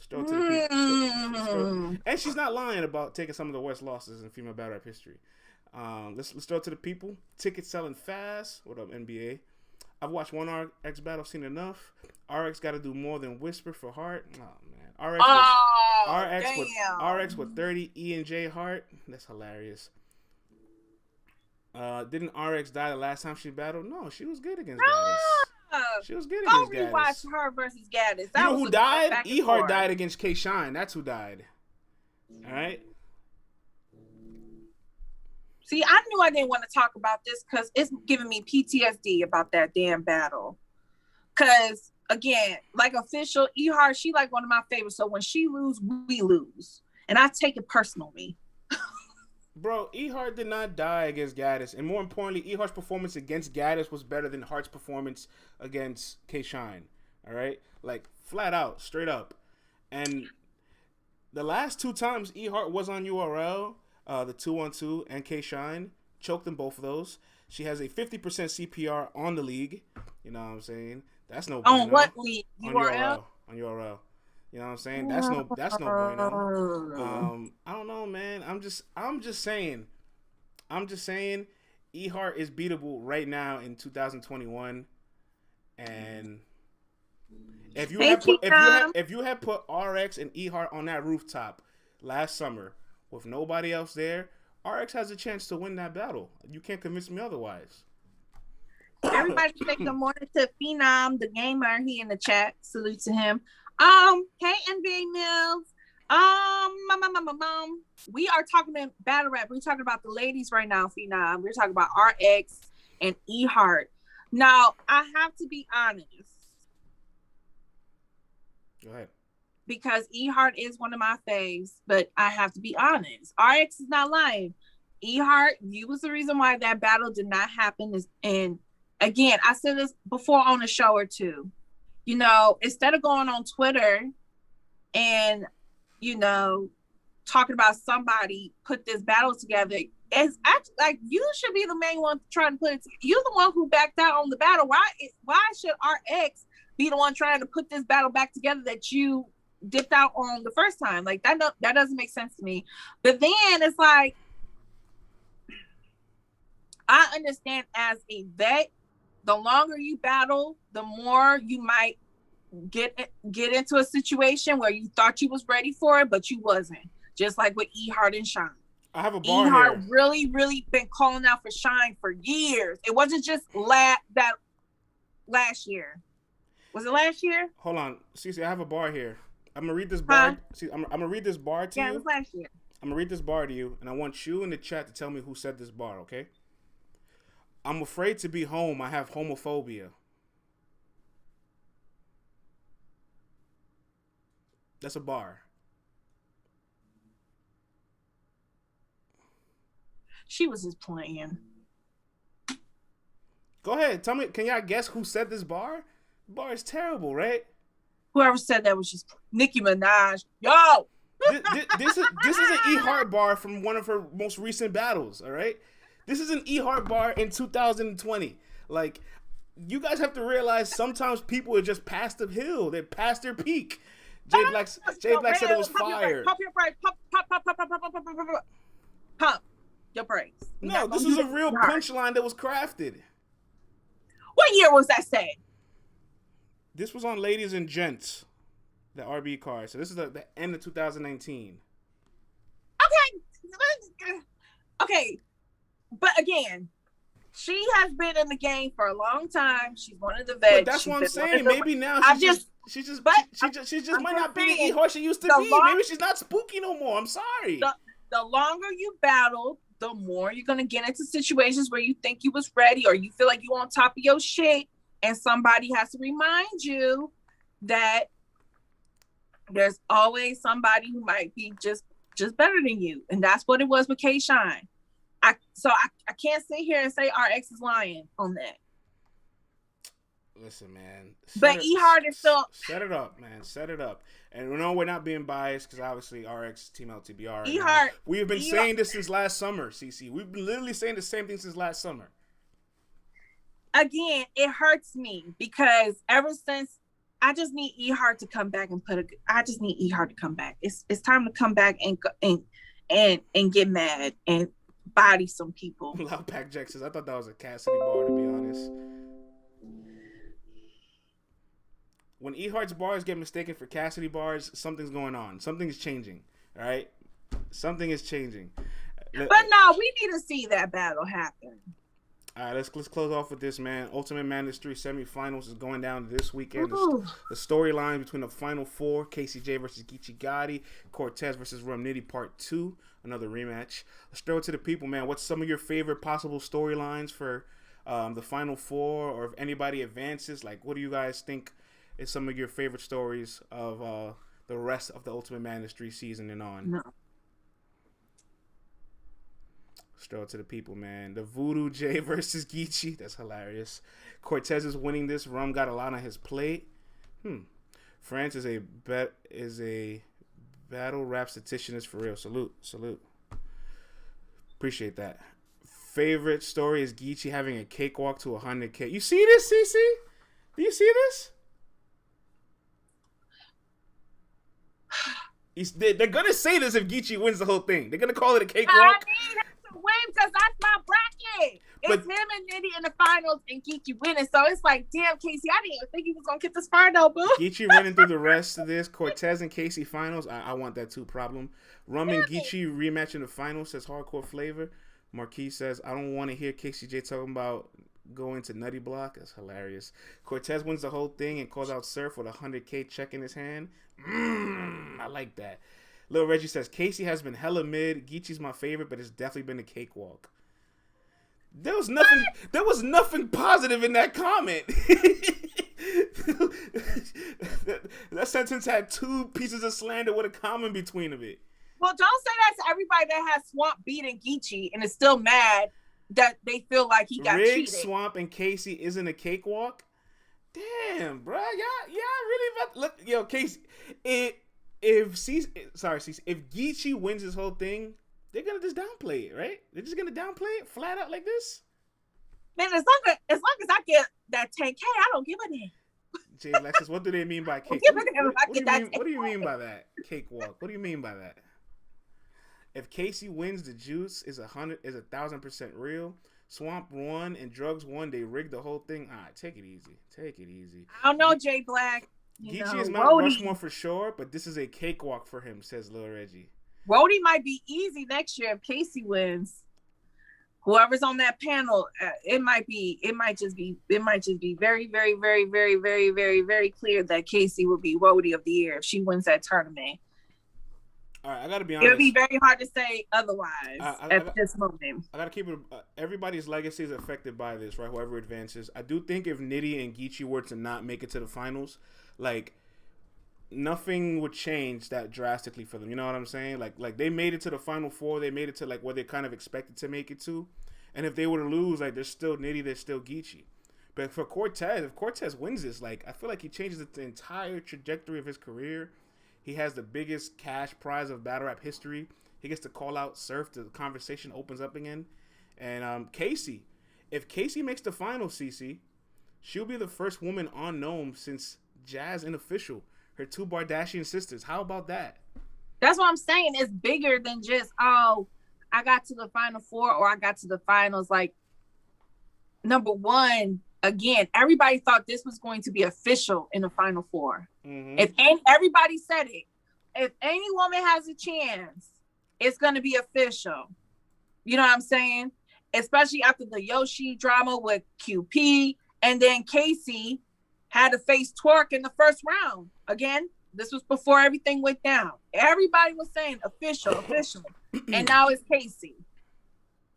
To the people. And she's not lying about taking some of the worst losses in female battle rap history. Let's throw it to the people. Tickets selling fast. What up, NBA? I've watched one RX battle, seen enough. RX got to do more than whisper for Hart. Oh man, RX with 30 E and J Hart. That's hilarious. Didn't RX die the last time she battled? No, she was good against Gaddis. She was good against Gaddis. Go rewatch her versus Gaddis. You know who died? E Hart died against K Shine. That's who died. All right. See, I knew I didn't want to talk about this because it's giving me PTSD about that damn battle. Because again, like official E Hart, she like one of my favorites. So when she lose, we lose, and I take it personally. Bro, E Hart did not die against Gaddis, and more importantly, E Hart's performance against Gaddis was better than Hart's performance against K Shine. All right, like flat out, straight up. And the last 2 times E Hart was on URL, the 2-on-2 and K Shine, choked in both of those. She has a 50% CPR on the league. You know what I'm saying? That's no bueno. On what league? URL. On URL. You know what I'm saying? That's no bueno. I don't know, man. I'm just saying. E Hart is beatable right now in 2021. And if you had put RX and E Hart on that rooftop last summer with nobody else there, RX has a chance to win that battle. You can't convince me otherwise. Everybody say good morning to Phenom, the gamer. He in the chat. Salute to him. Hey, NBA Mills. We are talking about battle rap. We're talking about the ladies right now, Phenom. We're talking about RX and E Hart. Now, I have to be honest. Go ahead. Because E Hart is one of my faves, but I have to be honest. RX is not lying. E Hart, you was the reason why that battle did not happen. And again, I said this before on a show or two. You know, instead of going on Twitter and, you know, talking about somebody put this battle together, it's actually like you should be the main one trying to put it together. You're the one who backed out on the battle. Why should RX be the one trying to put this battle back together that you dipped out on the first time? Like that doesn't make sense to me. But then it's like, I understand as a vet, the longer you battle, the more you might get into a situation where you thought you was ready for it, but you wasn't. Just like with E Hart and Shine. I have a bar E Hart here. really been calling out for Shine for years. It wasn't just last year. Was it last year? Hold on, CeCe, I have a bar here. I'm gonna read this bar. See, I'm gonna read this bar to you. Yeah, it was last year. I'm gonna read this bar to you, and I want you in the chat to tell me who said this bar. Okay? I'm afraid to be home. I have homophobia. That's a bar. She was just playing. Go ahead. Tell me, can y'all guess who said this bar? The bar is terrible, right? Whoever said that was just Nicki Minaj. Yo! This is an E Hart bar from one of her most recent battles, all right? This is an E Hart bar in 2020. Like, you guys have to realize sometimes people are just past the hill. They're past their peak. Jay Black said it was fire. Pump your brakes. Pump your brakes. No, this was a real punchline that was crafted. What year was that said? This was on Ladies and Gents, the RB card. So this is the end of 2019. Okay. But again, she has been in the game for a long time. She's one of the vets. But that's what I'm saying. Maybe now she just might not be the E Hart she used to be. Maybe she's not spooky no more. I'm sorry. The longer you battle, the more you're gonna get into situations where you think you was ready or you feel like you on top of your shit, and somebody has to remind you that there's always somebody who might be just better than you, and that's what it was with K-Shine. I can't sit here and say RX is lying on that. Listen, man. But E Hart is still set it up, man. Set it up. And we know we're not being biased because obviously RX Team LTBR. E Hart. We have been saying this since last summer, CeCe. We've been literally saying the same thing since last summer. Again, it hurts me because ever since I just need E Hart to come back and I just need E Hart to come back. It's time to come back and get mad and body some people. Loud Pack Jack says, I thought that was a Cassidy bar, to be honest. When E Hart's bars get mistaken for Cassidy bars, something's going on. Something's changing. All right? Something is changing. But no, we need to see that battle happen. All right, let's close off with this, man. Ultimate Madness 3 Semi-Finals is going down this weekend. The storyline between the Final Four, KCJ versus Geechee Gotti, Cortez versus Rum Nitty Part 2, another rematch. Let's throw it to the people, man. What's some of your favorite possible storylines for the Final Four, or if anybody advances? Like, what do you guys think is some of your favorite stories of the rest of the Ultimate Madness 3 season and on? No. Throw it to the people, man. The Voodoo J versus Geechee. That's hilarious. Cortez is winning this. Rum got a lot on his plate. France is a battle rap statistician for real. Salute. Appreciate that. Favorite story is Geechee having a cakewalk to 100K. You see this, CeCe? Do you see this? They're gonna say this if Geechee wins the whole thing. They're gonna call it a cakewalk. Win because that's my bracket. It's him and Nitty in the finals and Geechee winning. So it's like, damn, Casey, I didn't even think he was gonna get this far though, boo. Geechee running through the rest of this. Cortez and Casey finals. I want that too. Problem. Rum and Geechee rematch in the finals, says Hardcore Flavor. Marquis says, I don't want to hear KCJ talking about going to Nutty Block. That's hilarious. Cortez wins the whole thing and calls out Surf with a 100K check in his hand. I like that. Lil Reggie says, Casey has been hella mid. Geechee's my favorite, but it's definitely been a cakewalk. There was nothing positive in that comment. that sentence had two pieces of slander with a comment between of it. Well, don't say that to everybody that has Swamp beating Geechee and is still mad that they feel like he got cheated. Swamp and Casey isn't a cakewalk? Damn, bro. Yeah, really. Look, yo, Casey, if Geechee wins this whole thing, they're gonna just downplay it, right? They're just gonna downplay it flat out like this. Man, as long as I get that 10K, I don't give a damn. Jay Lexus, what do they mean by cake? What do you mean by that? Cakewalk. What do you mean by that? If Casey wins, the juice is 1,000% real. Swamp won and Drugs won. They rigged the whole thing. All right, take it easy. I don't know, Jay Black. Geechee is Mount Rushmore for sure, but this is a cakewalk for him, says Lil Reggie. Rhodey might be easy next year if Casey wins. Whoever's on that panel, it might just be very, very, very, very, very, very, very clear that Casey will be Rhodey of the year if she wins that tournament. All right, I gotta be honest. It'll be very hard to say otherwise at this moment. I gotta keep it. Everybody's legacy is affected by this, right? Whoever advances. I do think if Nitty and Geechee were to not make it to the finals, like nothing would change that drastically for them. You know what I'm saying? Like they made it to the Final Four. They made it to like where they kind of expected to make it to. And if they were to lose, like there's still Nitty, there's still Geechee. But for Cortez, if Cortez wins this, like, I feel like he changes the entire trajectory of his career. He has the biggest cash prize of battle rap history. He gets to call out Surf. The conversation opens up again. And Casey, if Casey makes the final, CeCe, she'll be the first woman on Gnome since Jazz and Official, her two Bardashian sisters. How about that? That's what I'm saying. It's bigger than just, oh, I got to the Final Four or I got to the finals. Like, number one, again, everybody thought this was going to be Official in the Final Four. Mm-hmm. Everybody said it. If any woman has a chance, it's going to be Official. You know what I'm saying? Especially after the Yoshi drama with QP. And then Casey had to face Twerk in the first round. Again, this was before everything went down. Everybody was saying Official. And now it's Casey.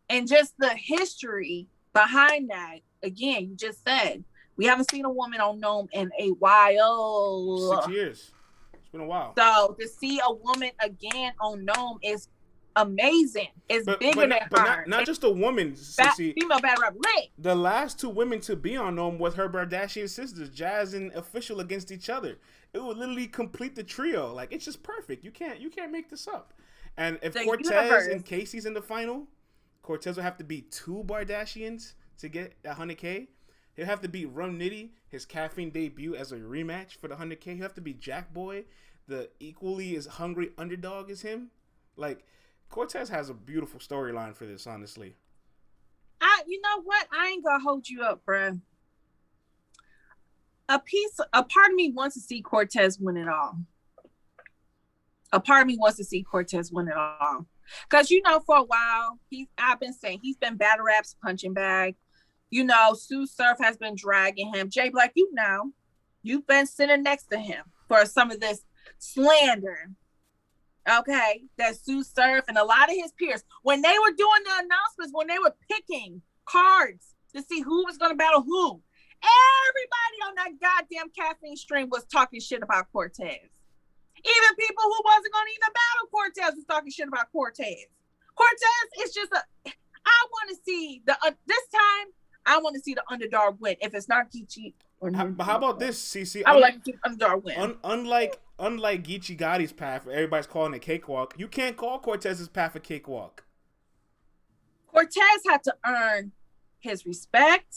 And just the history behind that, again, you just said, we haven't seen a woman on Gnome in a while. 6 years. It's been a while. So to see a woman again on Gnome is amazing. It's bigger than her. Not just a woman. Female battle rap lit. The last two women to be on Gnome was her Bardashian sisters, Jazz and Official, against each other. It would literally complete the trio. Like, it's just perfect. You can't make this up. And if Cortez and Casey's in the final, Cortez will have to beat two Bardashians to get 100K. He'll have to beat Rum Nitty, his caffeine debut, as a rematch for the 100K. He'll have to beat Jakkboy, the equally as hungry underdog as him. Like, Cortez has a beautiful storyline for this, honestly. You know what? I ain't gonna hold you up, bruh. A part of me wants to see Cortez win it all. A part of me wants to see Cortez win it all. Because, you know, for a while, I've been saying he's been battle rap's punching bag. You know, Sue Surf has been dragging him. Jay Black, you know, you've been sitting next to him for some of this slander. Okay, that Sue Surf and a lot of his peers, when they were doing the announcements, when they were picking cards to see who was going to battle who, everybody on that goddamn caffeine stream was talking shit about Cortez. Even people who wasn't going to even battle Cortez was talking shit about Cortez. Cortez is just I want to see this time. I want to see the underdog win. If it's not Geechee or not. But how about this, CeCe? I would like to see the underdog win. Unlike Geechee Gotti's path, where everybody's calling it cakewalk, you can't call Cortez's path a cakewalk. Cortez had to earn his respect.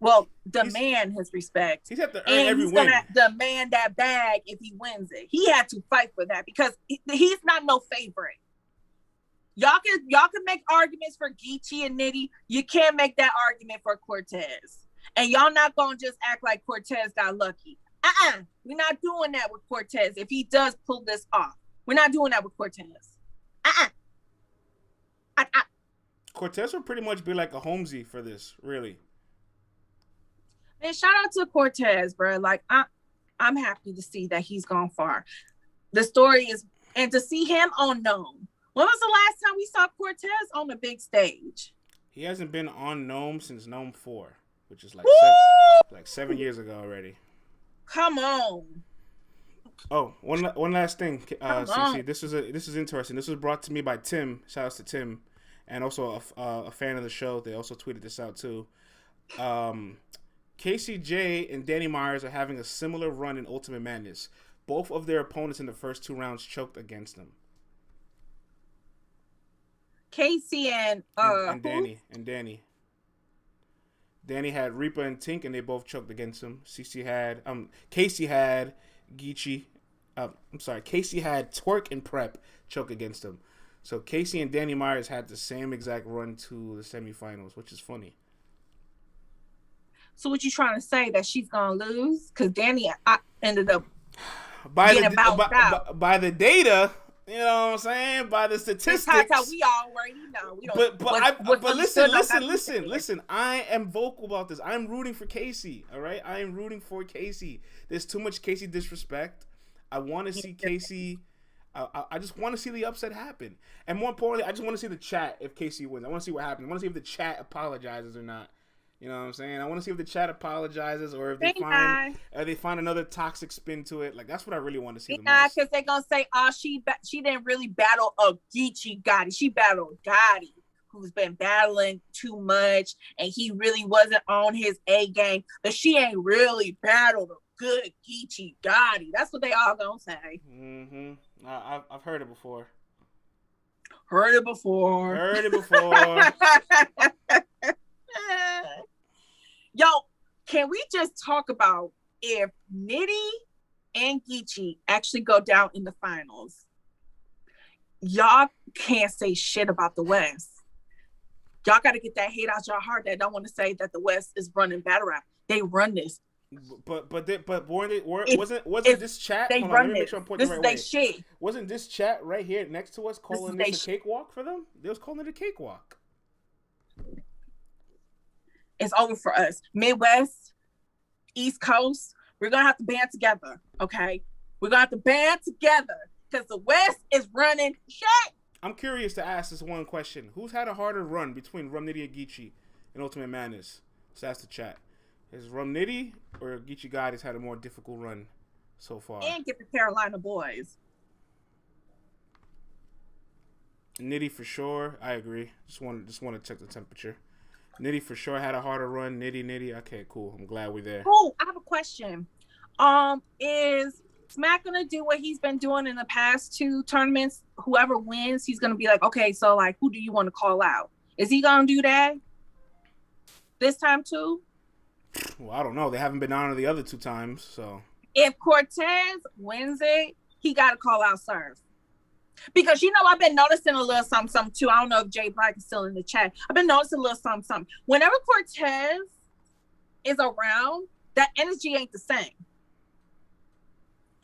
Well, demand his respect. He's had to earn every win. He's going to demand that bag if he wins it. He had to fight for that because he's not no favorite. Y'all can make arguments for Geechee and Nitty. You can't make that argument for Cortez. And y'all not going to just act like Cortez got lucky. We're not doing that with Cortez if he does pull this off. We're not doing that with Cortez. Cortez would pretty much be like a Holmzie for this, really. And shout out to Cortez, bro. Like, I'm happy to see that he's gone far. The story is, and to see him on Gnome. When was the last time we saw Cortez on the big stage? He hasn't been on Gnome since Gnome 4, which is like 7 years ago already. Come on. Oh, one last thing, CeCe. This is interesting. This was brought to me by Tim. Shout out to Tim, and also a fan of the show. They also tweeted this out too. Casey J and Danny Myers are having a similar run in Ultimate Madness. Both of their opponents in the first 2 rounds choked against them. Casey and Danny. Danny had Reaper and Tink, and they both choked against him. Casey had Geechee. Casey had Twerk and Prep choke against him. So Casey and Danny Myers had the same exact run to the semifinals, which is funny. So what you trying to say, that she's gonna lose? Because Danny ended up by the data. You know what I'm saying? By the statistics. That's how we already know. We don't, but listen. I am vocal about this. I'm rooting for Casey. All right? I am rooting for Casey. There's too much Casey disrespect. I want to see Casey. I just want to see the upset happen. And more importantly, I just want to see the chat if Casey wins. I want to see what happens. I want to see if the chat apologizes or not. You know what I'm saying? I want to see if the chat apologizes or if they find another toxic spin to it. Like, that's what I really want to see the most. Because they're going to say, she didn't really battle a Geechee Gotti. She battled Gotti. who's been battling too much and he really wasn't on his A game, but she ain't really battled a good Geechee Gotti. That's what they all gonna say. Mm-hmm. I've heard it before. Heard it before. Yo, can we just talk about if Nitty and Geechee actually go down in the finals? Y'all can't say shit about the West. Y'all got to get that hate out your heart that don't want to say that the West is running battle rap. They run this. Wasn't this chat? They run this. This is their shit. Wasn't this chat right here next to us calling this a cakewalk for them? They was calling it a cakewalk. It's over for us. Midwest, East Coast, we're going to have to band together, okay? We're going to have to band together because the West is running shit. I'm curious to ask this one question. Who's had a harder run between Rum Nitty and Geechee in Ultimate Madness? So that's the chat. Is Rum Nitty or Geechee Gotti's had a more difficult run so far? And get the Carolina boys. Nitty for sure. I agree. Just want to check the temperature. Nitty for sure had a harder run. Nitty. Okay, cool. I'm glad we're there. Oh, I have a question. Is Smack gonna do what he's been doing in the past 2 tournaments? Whoever wins, he's gonna be like, okay, so like, who do you want to call out? Is he gonna do that this time too? Well, I don't know. They haven't been on the other 2 times, so. If Cortez wins it, he got to call out Surf. Because, I've been noticing a little something too. I don't know if Jay Black is still in the chat. I've been noticing a little something. Whenever Cortez is around, that energy ain't the same.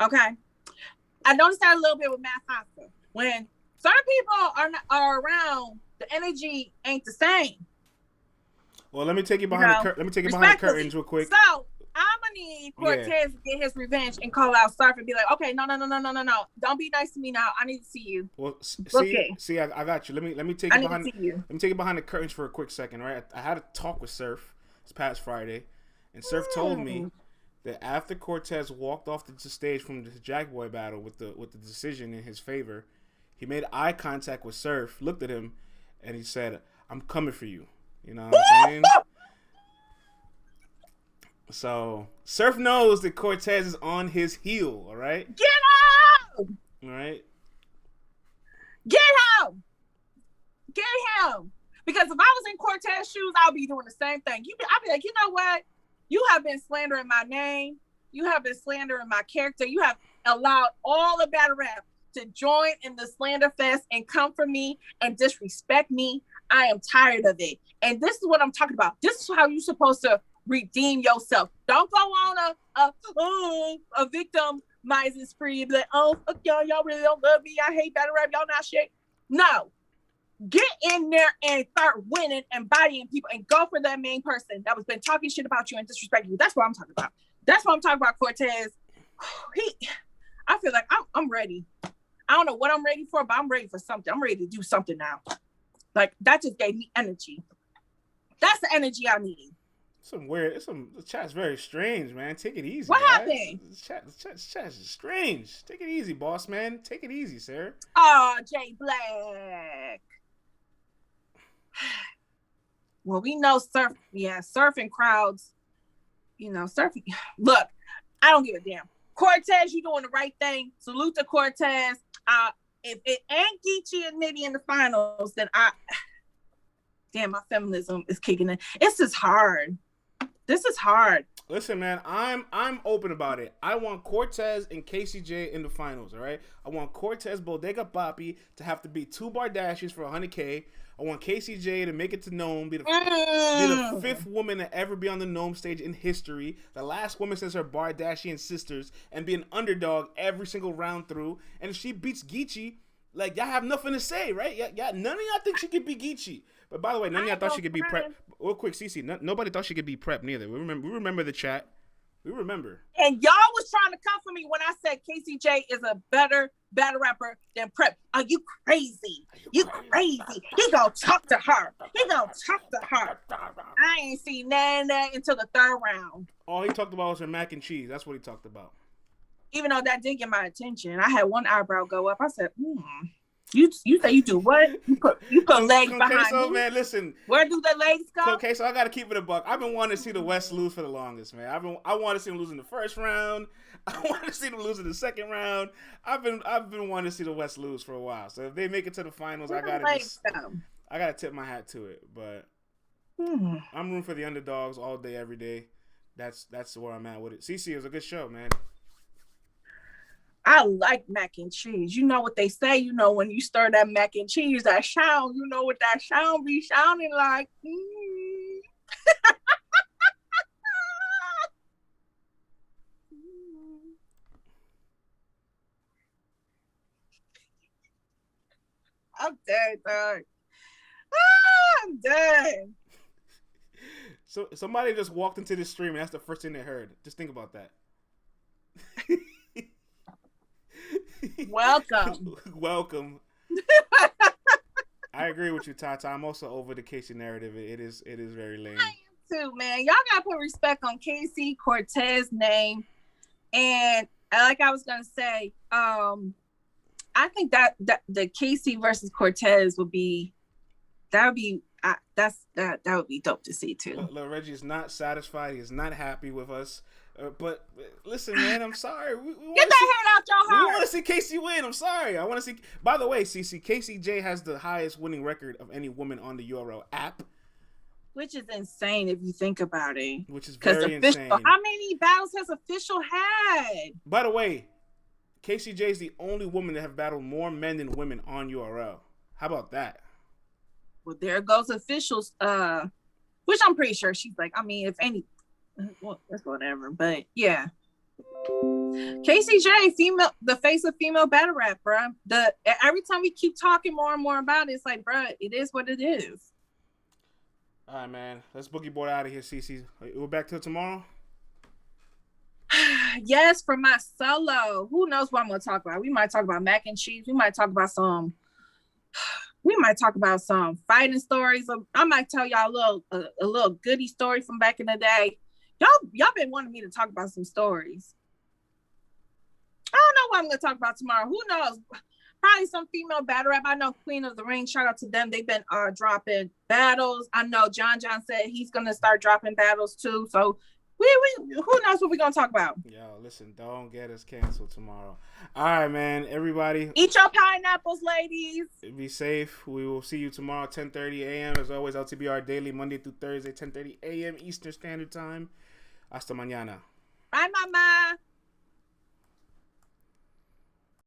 Okay? I noticed that a little bit with Matt Hossa. When certain people are around, the energy ain't the same. Well, let me take you behind the curtains real quick. So I'm gonna need Cortez to get his revenge and call out Surf and be like, okay, no. Don't be nice to me now. I need to see you. Well, see, I got you. Let me take you behind the curtains for a quick second, right? I had a talk with Surf this past Friday, and Surf told me that after Cortez walked off the stage from the Jakkboy battle with the decision in his favor, he made eye contact with Surf, looked at him, and he said, "I'm coming for you." You know what I'm saying? So, Surf knows that Cortez is on his heel, all right? Get him! All right? Get him! Because if I was in Cortez's shoes, I'll be doing the same thing. I'll be like, you know what? You have been slandering my name. You have been slandering my character. You have allowed all the battle rap to join in the slander fest and come for me and disrespect me. I am tired of it. And this is what I'm talking about. This is how you're supposed to redeem yourself. Don't go on a victimizing spree. Be like, oh, fuck y'all really don't love me. I hate battle rap. Y'all not shit. No. Get in there and start winning and bodying people and go for that main person that was been talking shit about you and disrespecting you. That's what I'm talking about. That's what I'm talking about, Cortez. I feel like I'm ready. I don't know what I'm ready for, but I'm ready for something. I'm ready to do something now. Like, that just gave me energy. That's the energy I need. The chat's very strange, man. Take it easy. What happened? The chat is strange. Take it easy, boss, man. Take it easy, sir. Oh, Jay Black. Well, we know surfing crowds, surfing. Look, I don't give a damn. Cortez, you doing the right thing. Salute to Cortez. If it ain't Geechee and Nitty in the finals, then my feminism is kicking in. This is hard. Listen, man, I'm open about it. I want Cortez and KCJ in the finals, all right? I want Cortez Bodega Papi to have to beat 2 Bardashians for $100K. I want KCJ to make it to Gnome, be the 5th woman to ever be on the Gnome stage in history, the last woman since her Bardashian sisters, and be an underdog every single round through. And if she beats Geechee, like, y'all have nothing to say, right? Yeah, none of y'all think she could beat Geechee. But by the way, none of y'all thought she could beat Prep. Real quick, CeCe, nobody thought she could beat Prep neither. We remember the chat. We remember. And y'all was trying to come for me when I said KCJ is a better battle rapper than Prep. Are you crazy? You crazy. He gonna talk to her. I ain't seen none of that until the 3rd round. All he talked about was her mac and cheese. That's what he talked about. Even though that did get my attention. I had one eyebrow go up. I said, You say you do what? You put legs behind so, you? Man, listen. Where do the legs go? Okay, so I gotta keep it a buck. I've been wanting to see the West lose for the longest, man. I want to see them lose in the first round. I want to see them lose in the second round. I've been wanting to see the West lose for a while. So if they make it to the finals, I gotta tip my hat to it. But I'm rooting for the underdogs all day, every day. That's where I'm at with it. CeCe, it was a good show, man. I like mac and cheese. You know what they say, when you stir that mac and cheese, that sound, you know what that sound be sounding like. I'm dead, dog. I'm dead. So somebody just walked into the stream and that's the first thing they heard. Just think about that. Welcome. I agree with you, Tata. I'm also over the Casey narrative. It is very lame. I am too, man. Y'all gotta put respect on Casey Cortez's name. And like I was gonna say, I think that the Casey versus Cortez would be dope to see too. Look, Reggie is not satisfied. He is not happy with us. But listen, man, I'm sorry. We Get that head out your heart. We want to see Casey win. I'm sorry. I want to see. By the way, CeCe, Casey J has the highest winning record of any woman on the URL app, which is insane if you think about it. Which is very insane. How many battles has Official had? By the way, Casey J is the only woman to have battled more men than women on URL. How about that? Well, there goes Official's. Which I'm pretty sure she's like. I mean, if any. Well, that's whatever, but yeah. Casey J, the face of female battle rap, bruh. Every time we keep talking more and more about it, it's like, bruh, it is what it is. All right, man. Let's boogie board out of here, CeCe. We're back till tomorrow? Yes, for my solo. Who knows what I'm going to talk about? We might talk about mac and cheese. We might talk about some fighting stories. I might tell y'all a little goodie story from back in the day. Y'all been wanting me to talk about some stories. I don't know what I'm going to talk about tomorrow. Who knows? Probably some female battle rap. I know Queen of the Ring. Shout out to them. They've been dropping battles. I know John said he's going to start dropping battles too. So who knows what we're going to talk about? Yo, listen, don't get us canceled tomorrow. All right, man. Everybody. Eat your pineapples, ladies. Be safe. We will see you tomorrow, 10:30 a.m. As always, LTBR Daily, Monday through Thursday, 10:30 a.m. Eastern Standard Time. Hasta mañana. Bye, mama.